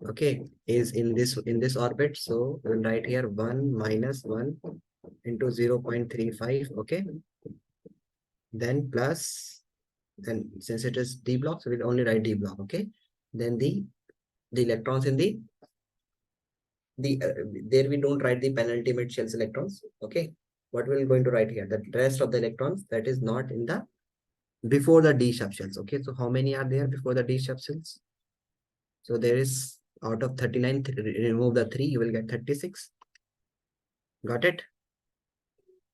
okay, is in this orbit. So we'll write here 1 minus 1 into 0.35, okay, then plus, and since it is d block, so we'll only write d block, okay, then the electrons in there we don't write the penultimate shells electrons, okay. What we're going to write here, the rest of the electrons that is not in the before the d subshells, okay. So how many are there before the d subshells? So there is, out of 39, remove the 3, you will get 36. Got it?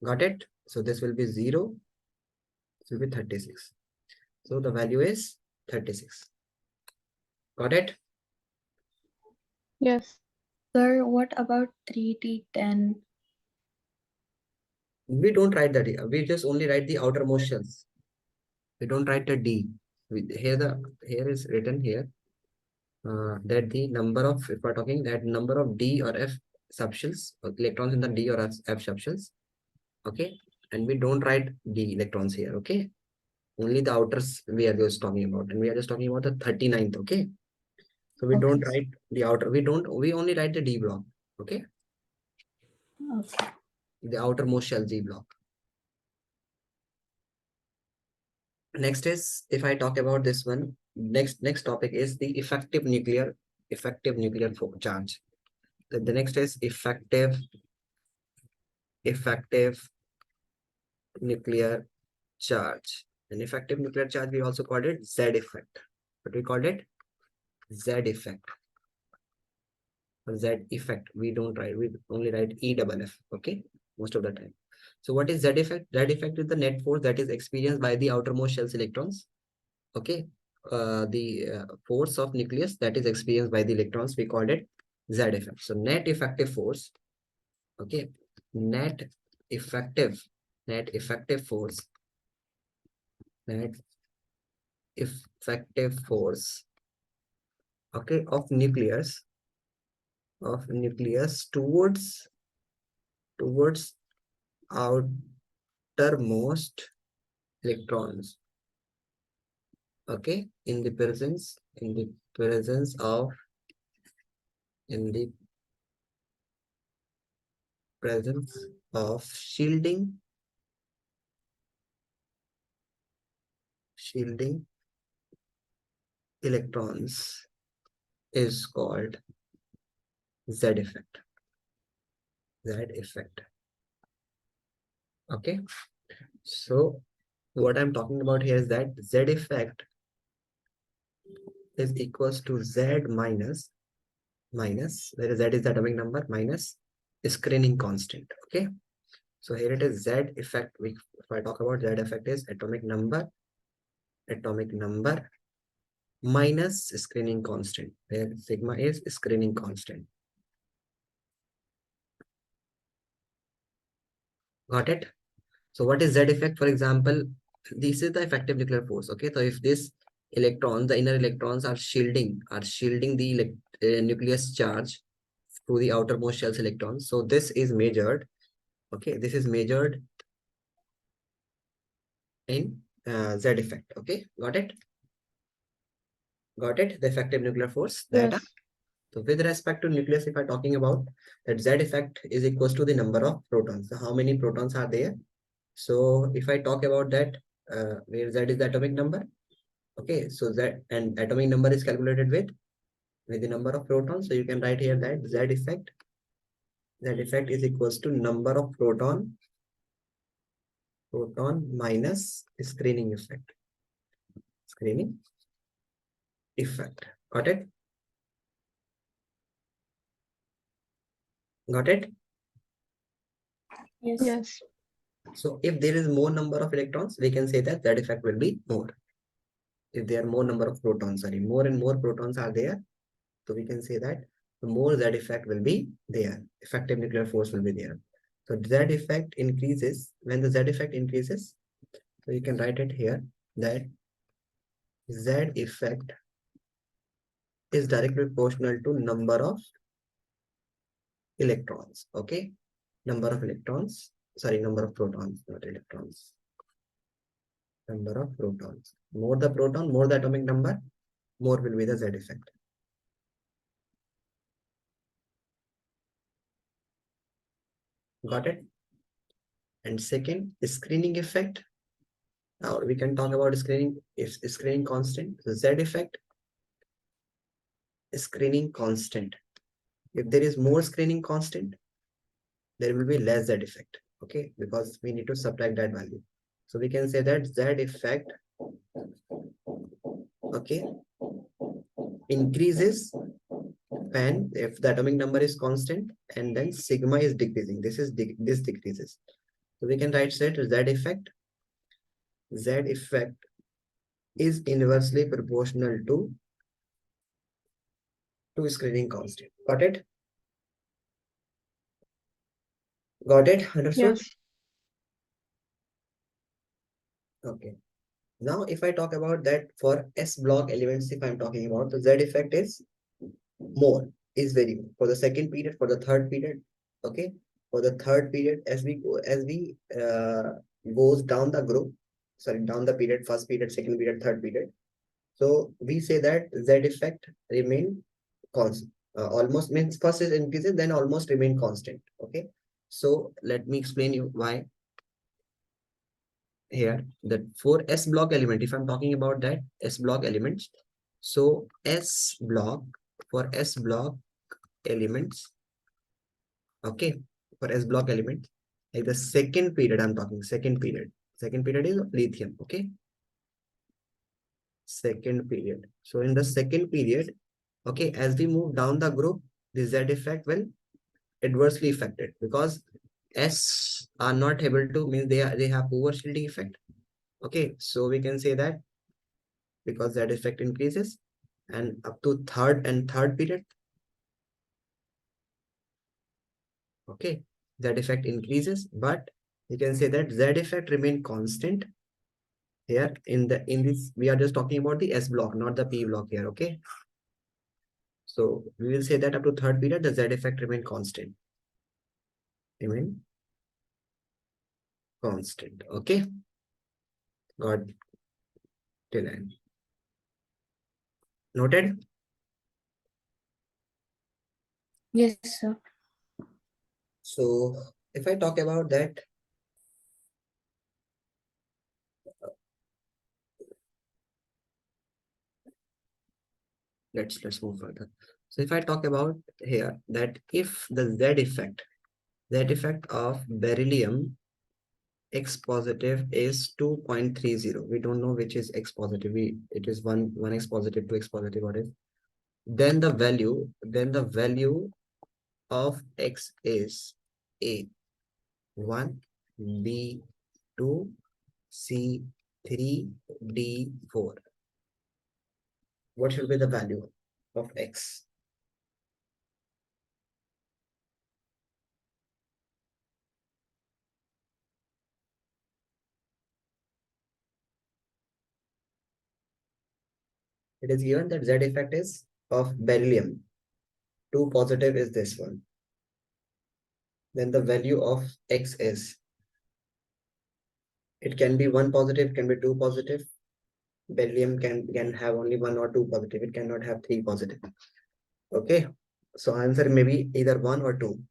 Got it? So this will be 0. This will be 36. So the value is 36. Got it? Yes. Sir, what about 3d10? We don't write the D. We just only write the outermost shells. We don't write the D. Here is written here that the number of, if we're talking that number of D or F subshells, electrons in the D or F subshells, okay, and we don't write D electrons here, okay. Only the outers we are just talking about, and we are just talking about the 39th, okay. So we don't Okay. write the outer, we only write the D block, okay, Okay. the outermost shell D block. Next is, if I talk about this one, next topic is the effective nuclear charge. The next is effective nuclear charge. An effective nuclear charge, we also called it Z effect. But we called it Z effect. Or Z effect. We don't write, we only write EFF. Okay, most of the time. So what is Z effect? Z effect is the net force that is experienced by the outermost shell's electrons. Okay, the force of nucleus that is experienced by the electrons, we called it Z effect. So net effective force. Okay, net effective force, net effective force, okay, of nucleus towards outermost electrons, okay, in the presence of in the presence of shielding electrons is called Z effect. Z effect. Okay, so what I'm talking about here is that Z effect is equals to Z minus, where Z is the atomic number, minus screening constant. Okay, so here it is Z effect. If I talk about Z effect is atomic number minus screening constant, where sigma is screening constant. Got it? So what is Z effect? For example, this is the effective nuclear force. Okay, so if this electrons, the inner electrons are shielding the nucleus charge to the outermost shell's electrons. So this is measured. Okay, this is measured in Z effect. Okay, got it? Got it? The effective nuclear force. That. Yes. So with respect to nucleus, if I'm talking about that, Z effect is equals to the number of protons. So how many protons are there? So if I talk about that, where Z is the atomic number. Okay, so Z and atomic number is calculated with the number of protons. So you can write here that Z effect is equals to number of proton minus screening effect. Screening effect. Got it? Got it? Yes. Yes. So if there is more number of electrons, we can say that effect will be more. If there are more number of protons, sorry, more and more protons are there, so we can say that the more Z effect will be there. Effective nuclear force will be there. So Z effect increases when the Z effect increases. So you can write it here that Z effect is directly proportional to number of electrons. Okay, number of electrons. Sorry, number of protons, not electrons. Number of protons. More the proton, more the atomic number, more will be the Z effect. Got it? And second, screening effect. Now we can talk about screening. If screening constant, Z effect, screening constant. If there is more screening constant, there will be less Z effect. Okay, because we need to subtract that value. So we can say that Z effect, okay, increases when if the atomic number is constant and then sigma is decreasing. This decreases. So we can write that Z effect is inversely proportional to screening constant. Got it? Got it? Understood? Yes. Okay. Now, if I talk about that for S block elements, if I'm talking about the Z effect is more, is very more. For the second period, for the third period, okay. For the third period, as we goes down the group, sorry, down the period, first period, second period, third period. So we say that Z effect remain constant. Almost means first is increases, then almost remain constant. Okay. So let me explain you why. Here that for S block element, if I'm talking about that S block elements, so S block, for S block elements, Okay, for S block element, like the second period, I'm talking second period. Second period is lithium. Okay, second period. So in the second period, okay, as we move down the group, the Z effect will adversely affected because S are not able to, means they have poor shielding effect. Okay, so we can say that because that effect increases and up to third period, okay, that effect increases, but you can say that Z effect remain constant here in this. We are just talking about the S block, not the P block here. Okay, so we will say that up to third period the Z effect remain constant. Remain constant. Okay, got till end. Noted. Yes, sir. So if I talk about that, let's move further. So if I talk about here that if the Z effect of beryllium X positive is 2.30. We don't know which is X positive. It is one X positive, two X positive, what is. Then the value of X is A, 1, B, 2, C, 3, D, 4. What should be the value of X? It is given that Z effect is of beryllium. 2 positive is this one. Then the value of X is, it can be 1 positive, can be 2 positive. Beryllium can have only 1 or 2 positive. It cannot have 3 positive. Okay. So answer may be either 1 or 2.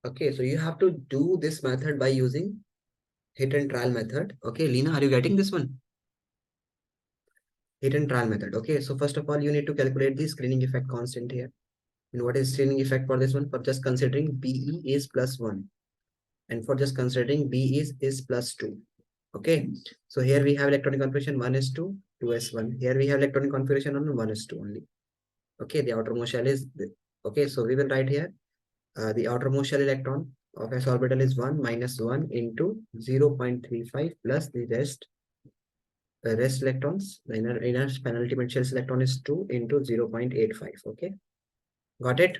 Okay, so you have to do this method by using hit and trial method. Okay, Lena, are you getting this one? Hit and trial method. Okay, so first of all, you need to calculate the screening effect constant here. And what is screening effect for this one? For just considering BE is +1. And for just considering B is +2. Okay, so here we have electronic configuration 1s2, 2s1. Here we have electronic configuration on 1s2 only. Okay, the outermost shell is okay, so we will write here the outermost shell electron of s orbital is 1 minus 1 into 0.35 plus the rest electrons. The inner penultimate shell's electron is 2 into 0.85. Okay, got it?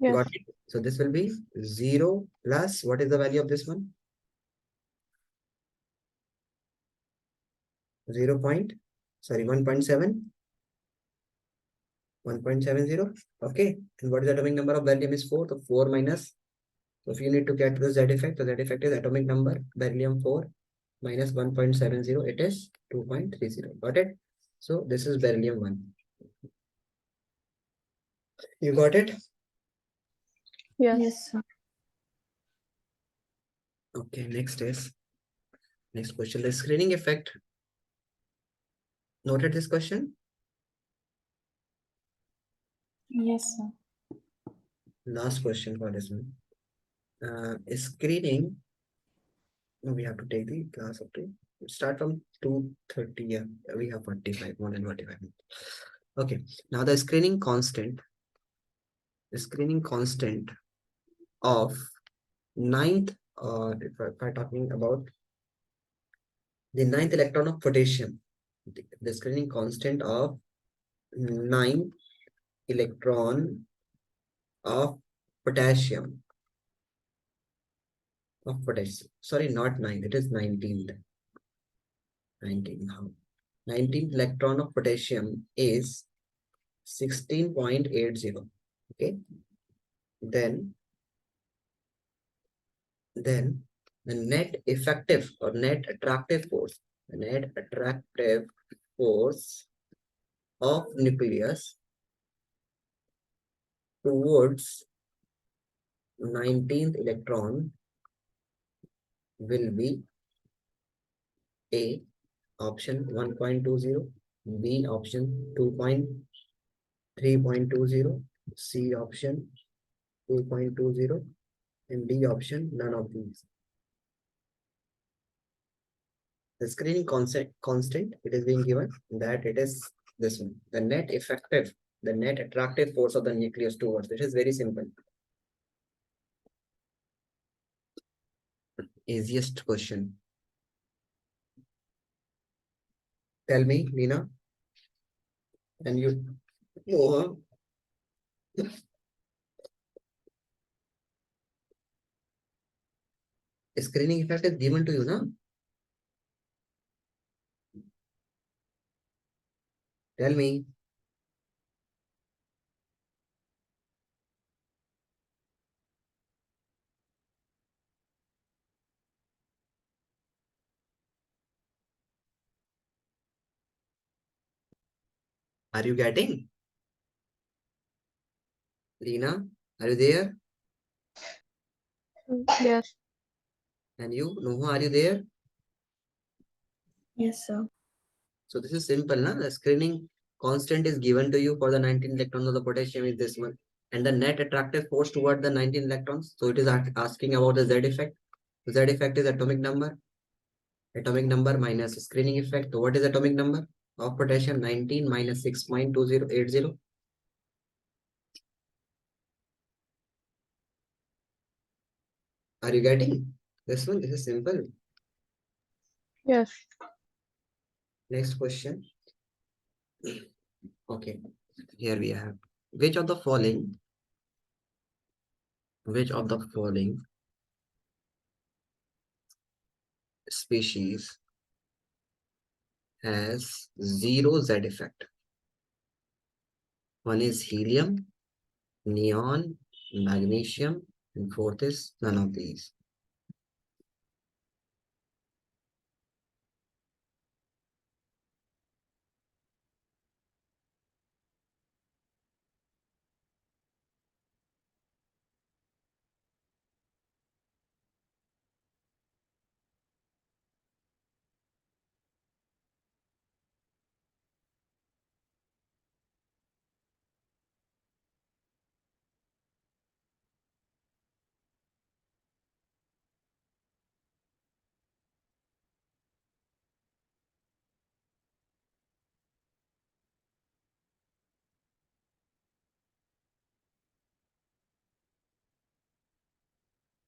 Yes. Got it. So this will be 0 plus, what is the value of this one? 0 point, sorry, 1.7. 1.70. Okay, and what is the atomic number of beryllium is 4. So 4 minus, so if you need to get the Z effect, the Z effect is atomic number beryllium 4 minus 1.70, it is 2.30. Got it? So this is beryllium 1. You got it? Yes. Yes, sir. Okay, next question, the screening effect. Noted this question? Yes, sir. Last question for this one. Screening, no, we have to take the class up to start from 2:30. Yeah, we have 45, more than 45 minutes. Okay, now the screening constant of ninth, if I'm talking about the ninth electron of potassium, the screening constant of ninth electron of potassium, sorry, not ninth, it is 19th. 19th electron of potassium is 16.80. Okay, then the net effective or net attractive force, the net attractive force of nucleus towards 19th electron will be A option 1.20, B option 2.3.20, C option 2.20, and D option none of these. The screening constant it is being given that it is this one. The net attractive force of the nucleus towards. It is very simple. Easiest question. Tell me, Lina. And you know screening effect is given to you, na? Tell me. Are you getting? Lina, are you there? Yes. And you, Noah, are you there? Yes, sir. So this is simple, na? The screening constant is given to you for the 19 electrons of the potassium is this one. And the net attractive force toward the 19 electrons. So it is asking about the Z effect. Z effect is atomic number. Atomic number minus screening effect. So what is atomic number of potassium? 19 minus 6.2080. Are you getting this one? This is simple. Yes. Next question. Okay, here we have which of the following species has zero Z effect? One is helium, neon, magnesium, and fourth is none of these.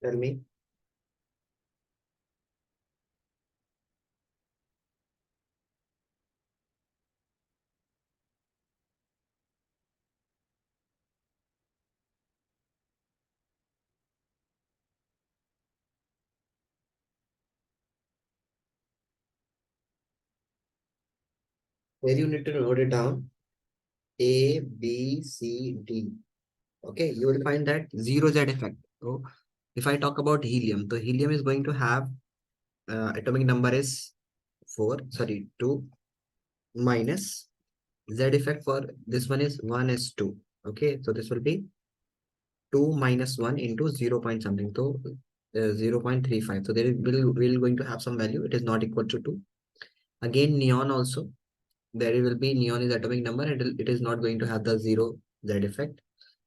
Tell me. Where you need to note it down. A, B, C, D. Okay, you will find that zero Z effect. So if I talk about helium, so helium is going to have atomic number is 4, sorry, 2 minus Z effect for this one is 1 is 2. Okay, so this will be 2 minus 1 into 0 point something. So 0.35. So there will going to have some value. It is not equal to 2. Again, neon also. There will be neon is atomic number and it is not going to have the 0 Z effect.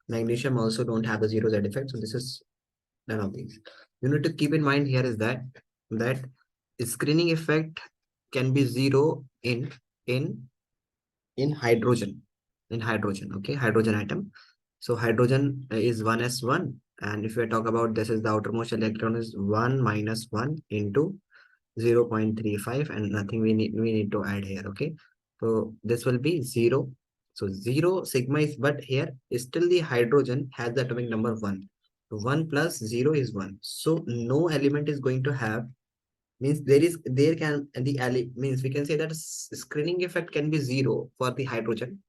Magnesium also don't have the 0 Z effect. So this is none of these. You need to keep in mind here is that screening effect can be 0 in in hydrogen okay, hydrogen atom. So hydrogen is 1s1, and if we talk about this is the outermost electron is 1 minus 1 into 0.35 and nothing we need to add here. Okay, so this will be 0. So 0 sigma is, but here is still the hydrogen has the atomic number 1. 1 plus 0 is 1, so no element is going to have, means there can the means we can say that screening effect can be 0 for the hydrogen,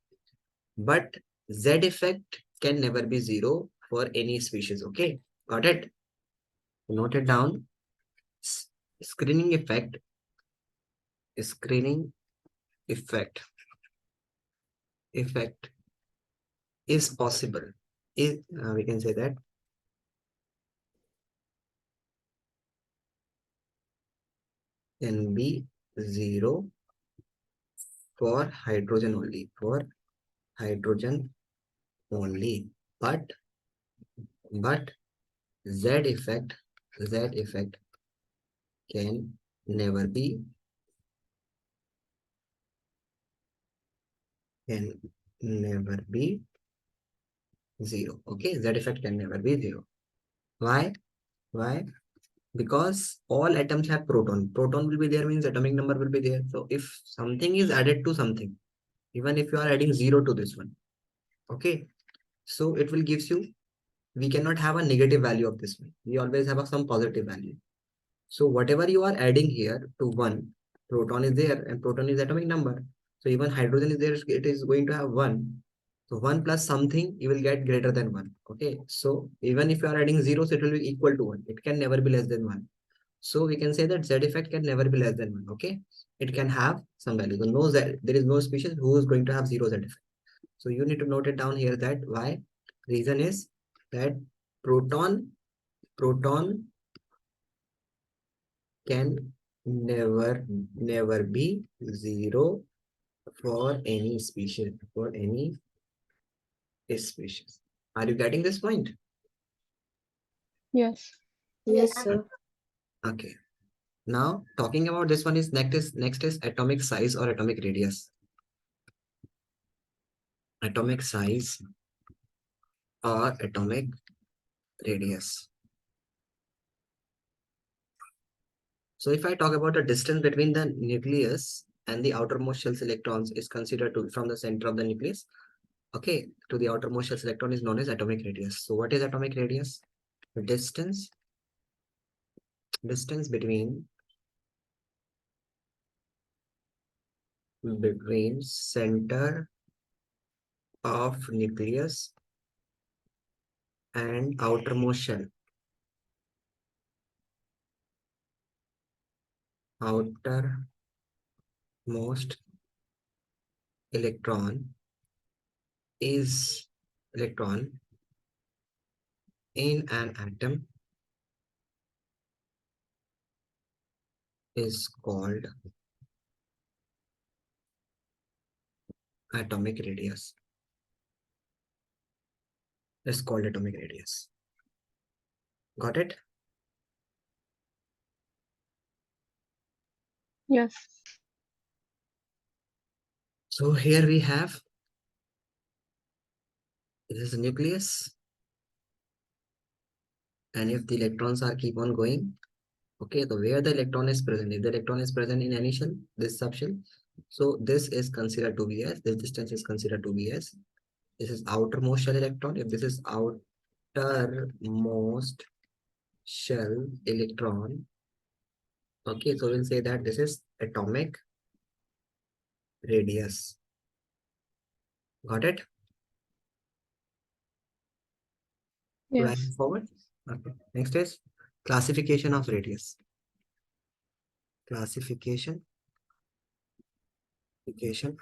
but Z effect can never be 0 for any species. Okay, got it? Note it down. Screening screening effect is possible. Is we can say that can be 0 for hydrogen only, for hydrogen only. But Z effect can never be can never be 0. Okay, Z effect can never be 0. Why? Why? Because all atoms have proton. Proton will be there means atomic number will be there. So if something is added to something, even if you are adding 0 to this one, okay, so it will gives you, we cannot have a negative value of this one. We always have some positive value. So whatever you are adding here to 1, proton is there and proton is atomic number. So even hydrogen is there, it is going to have 1. So 1 plus something, you will get greater than 1. Okay. So even if you are adding zeros, it will be equal to 1. It can never be less than 1. So we can say that Z effect can never be less than 1. Okay. It can have some value. So no Z, there is no species who is going to have 0 Z effect. So you need to note it down here that why. Reason is that proton can never be 0 for any species, for any species. Are you getting this point? Yes. Yes, sir. Okay. Now talking about this one is next is atomic size or atomic radius. Atomic size or atomic radius. So if I talk about the distance between the nucleus and the outermost shell's electrons is considered to from the center of the nucleus, okay, to the outermost shell's electron is known as atomic radius. So what is atomic radius? The distance between center of nucleus and outermost shell. Outermost electron is electron in an atom is called atomic radius. It's called atomic radius. Got it? Yes. So here we have, this is a nucleus, and if the electrons are keep on going, okay, so where the electron is present, if the electron is present in any shell, this subshell, so this is considered to be as, this distance is considered to be as, this is outermost shell electron. If this is outermost shell electron, okay, so we'll say that this is atomic radius. Got it? Should I Yes. move forward? Okay. Next is classification of radius. Classification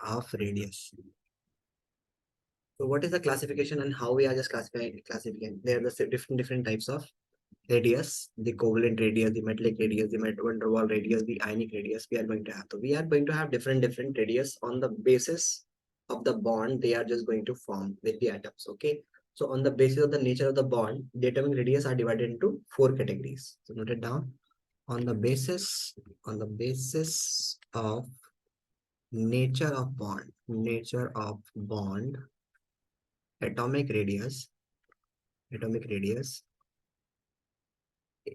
of radius. So what is the classification and how we are just classifying? There are the different types of radius, the covalent radius, the metallic radius, the van der Waals radius, the ionic radius we are going to have. So we are going to have different radius on the basis of the bond they are just going to form with the atoms. Okay. So on the basis of the nature of the bond, the atomic radius are divided into 4 categories. So note it down. On the basis of nature of bond, atomic radius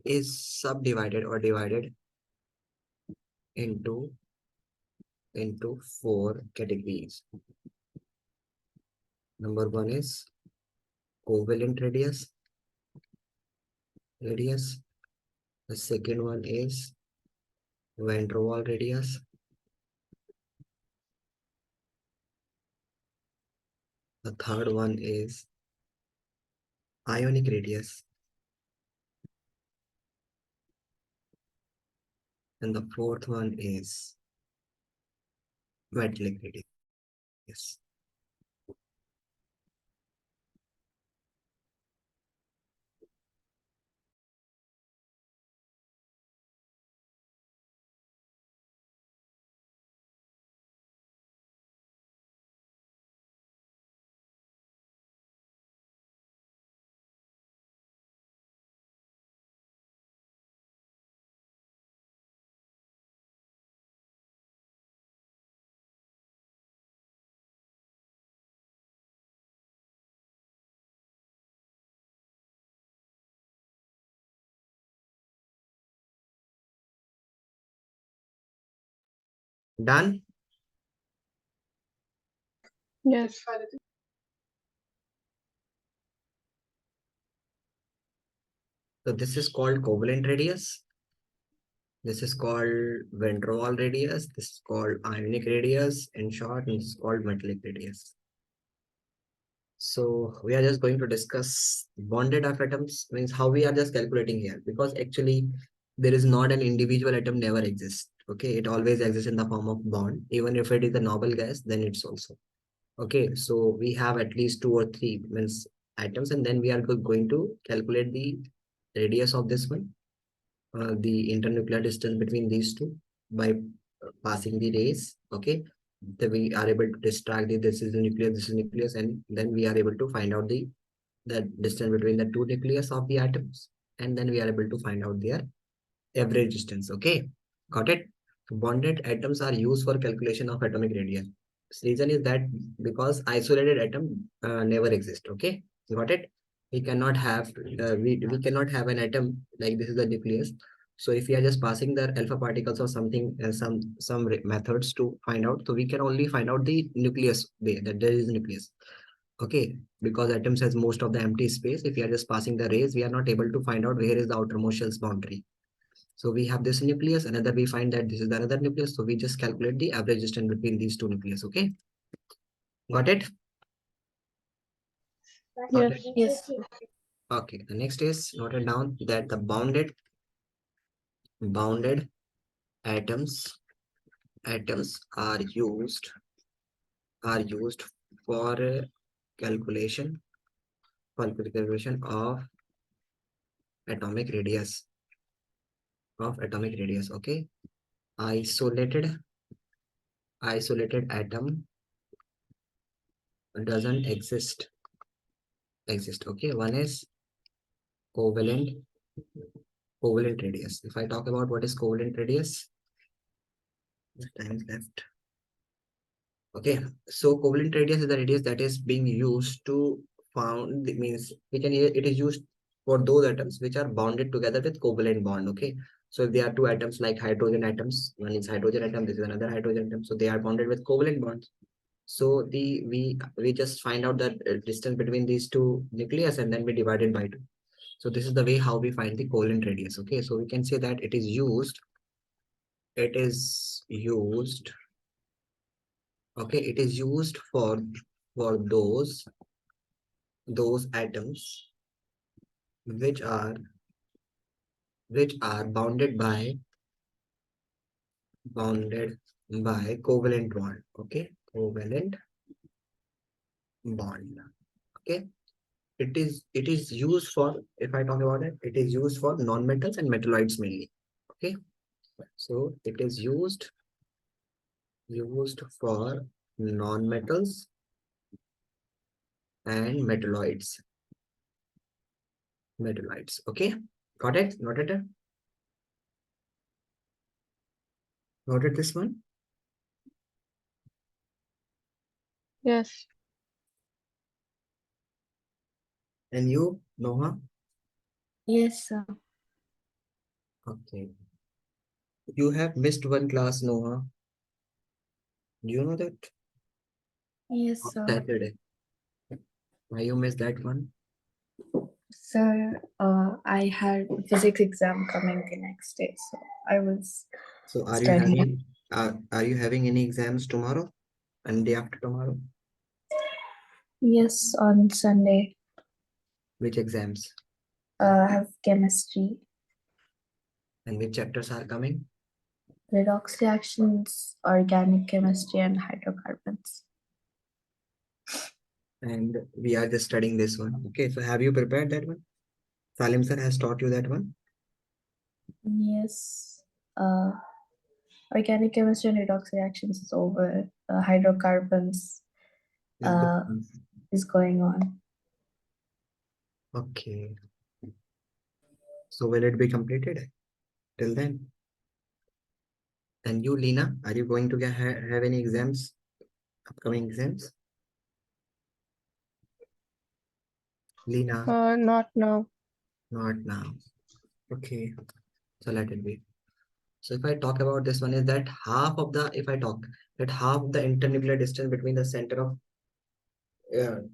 is subdivided or divided into 4 categories. Number 1 is covalent radius. The second one is van der Waals radius. The third one is ionic radius. And the fourth one is metallic radius. Done? Yes. So this is called covalent radius. This is called van der Waals radius. This is called ionic radius. In short, this is called metallic radius. So we are just going to discuss bonded of atoms, means how we are just calculating here, because actually there is not an individual atom never exists. Okay, it always exists in the form of bond. Even if it is a noble gas, then it's also. Okay, so we have at least two or three means atoms, and then we are going to calculate the radius of this one, the internuclear distance between these two by passing the rays. Okay, then we are able to distract the this is the nucleus, this is nucleus, and then we are able to find out the distance between the two nucleus of the atoms, and then we are able to find out their average distance. Okay, got it? So bonded atoms are used for calculation of atomic radius. Reason is that because isolated atom never exist. Okay, got it? We cannot have we cannot have an atom like this is the nucleus. So if we are just passing the alpha particles or something, methods to find out, so we can only find out the nucleus way that there is nucleus. Okay, because atoms has most of the empty space. If we are just passing the rays, we are not able to find out where is the outermost shell's boundary. So we have this nucleus, another we find that this is the another nucleus. So we just calculate the average distance between these two nucleus. Okay, got it? Got Yes. it. Yes. Okay, the next is noted down that the bounded atoms are used for calculation of atomic radius Okay, isolated atom doesn't exist. Okay, one is covalent radius. If I talk about what is covalent radius, the time is left. Okay, so covalent radius is the radius that is being used to found, it means we can it is used for those atoms which are bonded together with covalent bond. Okay, so if there are two atoms like hydrogen atoms, one is hydrogen atom, this is another hydrogen atom, so they are bonded with covalent bonds. So we just find out the distance between these two nucleus, and then we divide it by two. So this is the way how we find the covalent radius. Okay, so we can say that it is used okay, it is used for those atoms which are bounded by covalent bond. Okay, covalent bond. Okay, it is used for, if I talk about it, it is used for non-metals and metalloids mainly. Okay, so it is used for non-metals and metalloids. Okay, got it? Noted this one. Yes. And you, Noha? Yes, sir. Okay, you have missed one class, Noha. Do you know that? Yes, On sir. Saturday. Why you missed that one? Sir, I had a physics exam coming the next day, so I was So studying. are you having any exams tomorrow and day after tomorrow? Yes, on Sunday, Which exams I have chemistry, and which chapters are coming? redox reactions, organic chemistry, and hydrocarbons. And we are just studying this one. Okay, so have you prepared that one? Salim sir has taught you that one. Yes, uh, organic chemistry and redox reactions is over. Hydrocarbons Is good. is going on. Okay, so will it be completed till then? And you, Lena, are you going to have any exams, upcoming exams? Lena, Not now. not now. Okay, so let it be. So if I talk about this one is that half of the, if I talk that half the internuclear distance between the center of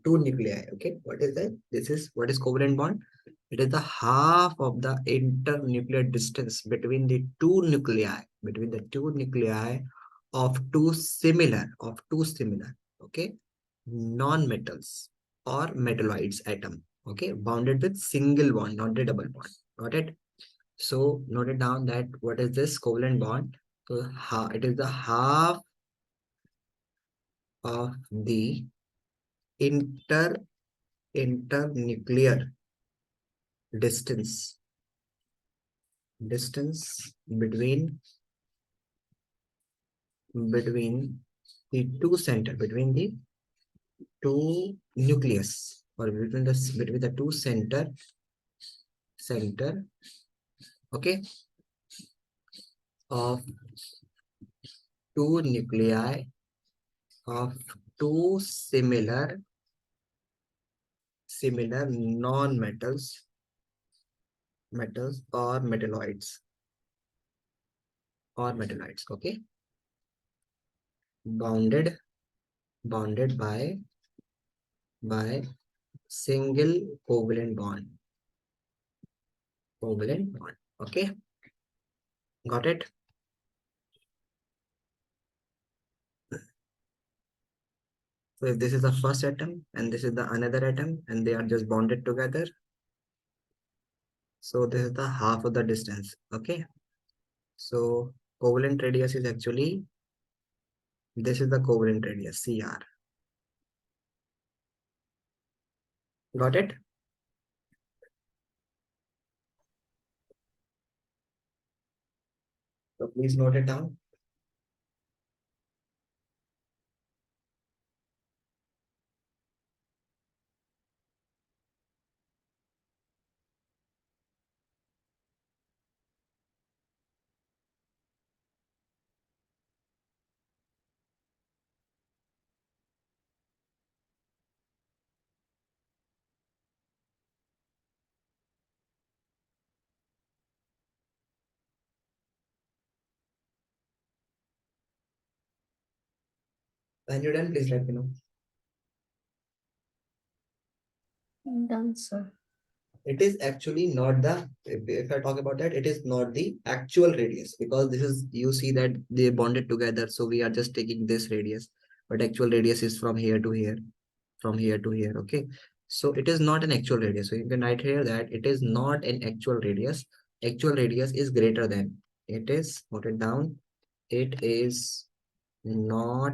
two nuclei. Okay, what is that? This is what is covalent bond. It is the half of the internuclear distance between the two nuclei, of two similar, okay, non-metals or metalloids atom, okay, bounded with single bond, not the double bond. Got it? So note it down that what is this covalent bond? So it is the half of the inter internuclear distance between the two center, between the two nucleus, or between the two center, okay, of two nuclei of two similar metals or metalloids, okay, bounded by single covalent bond, okay. Got it? So if this is the first atom and this is the another atom and they are just bonded together, so this is the half of the distance, okay. So covalent radius is actually, this is the covalent radius, CR. Got it? So please note it down. When you're done, please let me know. Done, sir. It is actually not the, if I talk about that, it is not the actual radius, because this is, you see that they bonded together. So we are just taking this radius, but actual radius is from here to here, from here to here, okay. So it is not an actual radius. So you can write here that it is not an actual radius. Actual radius is greater than, it is, note it down, it is not,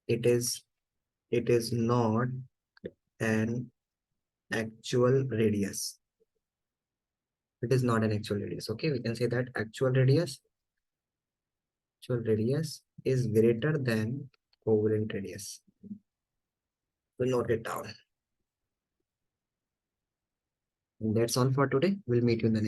it is not an actual radius. It is not an actual radius, okay. We can say that actual radius is greater than covalent radius. So note it down. And that's all for today. We'll meet you in the next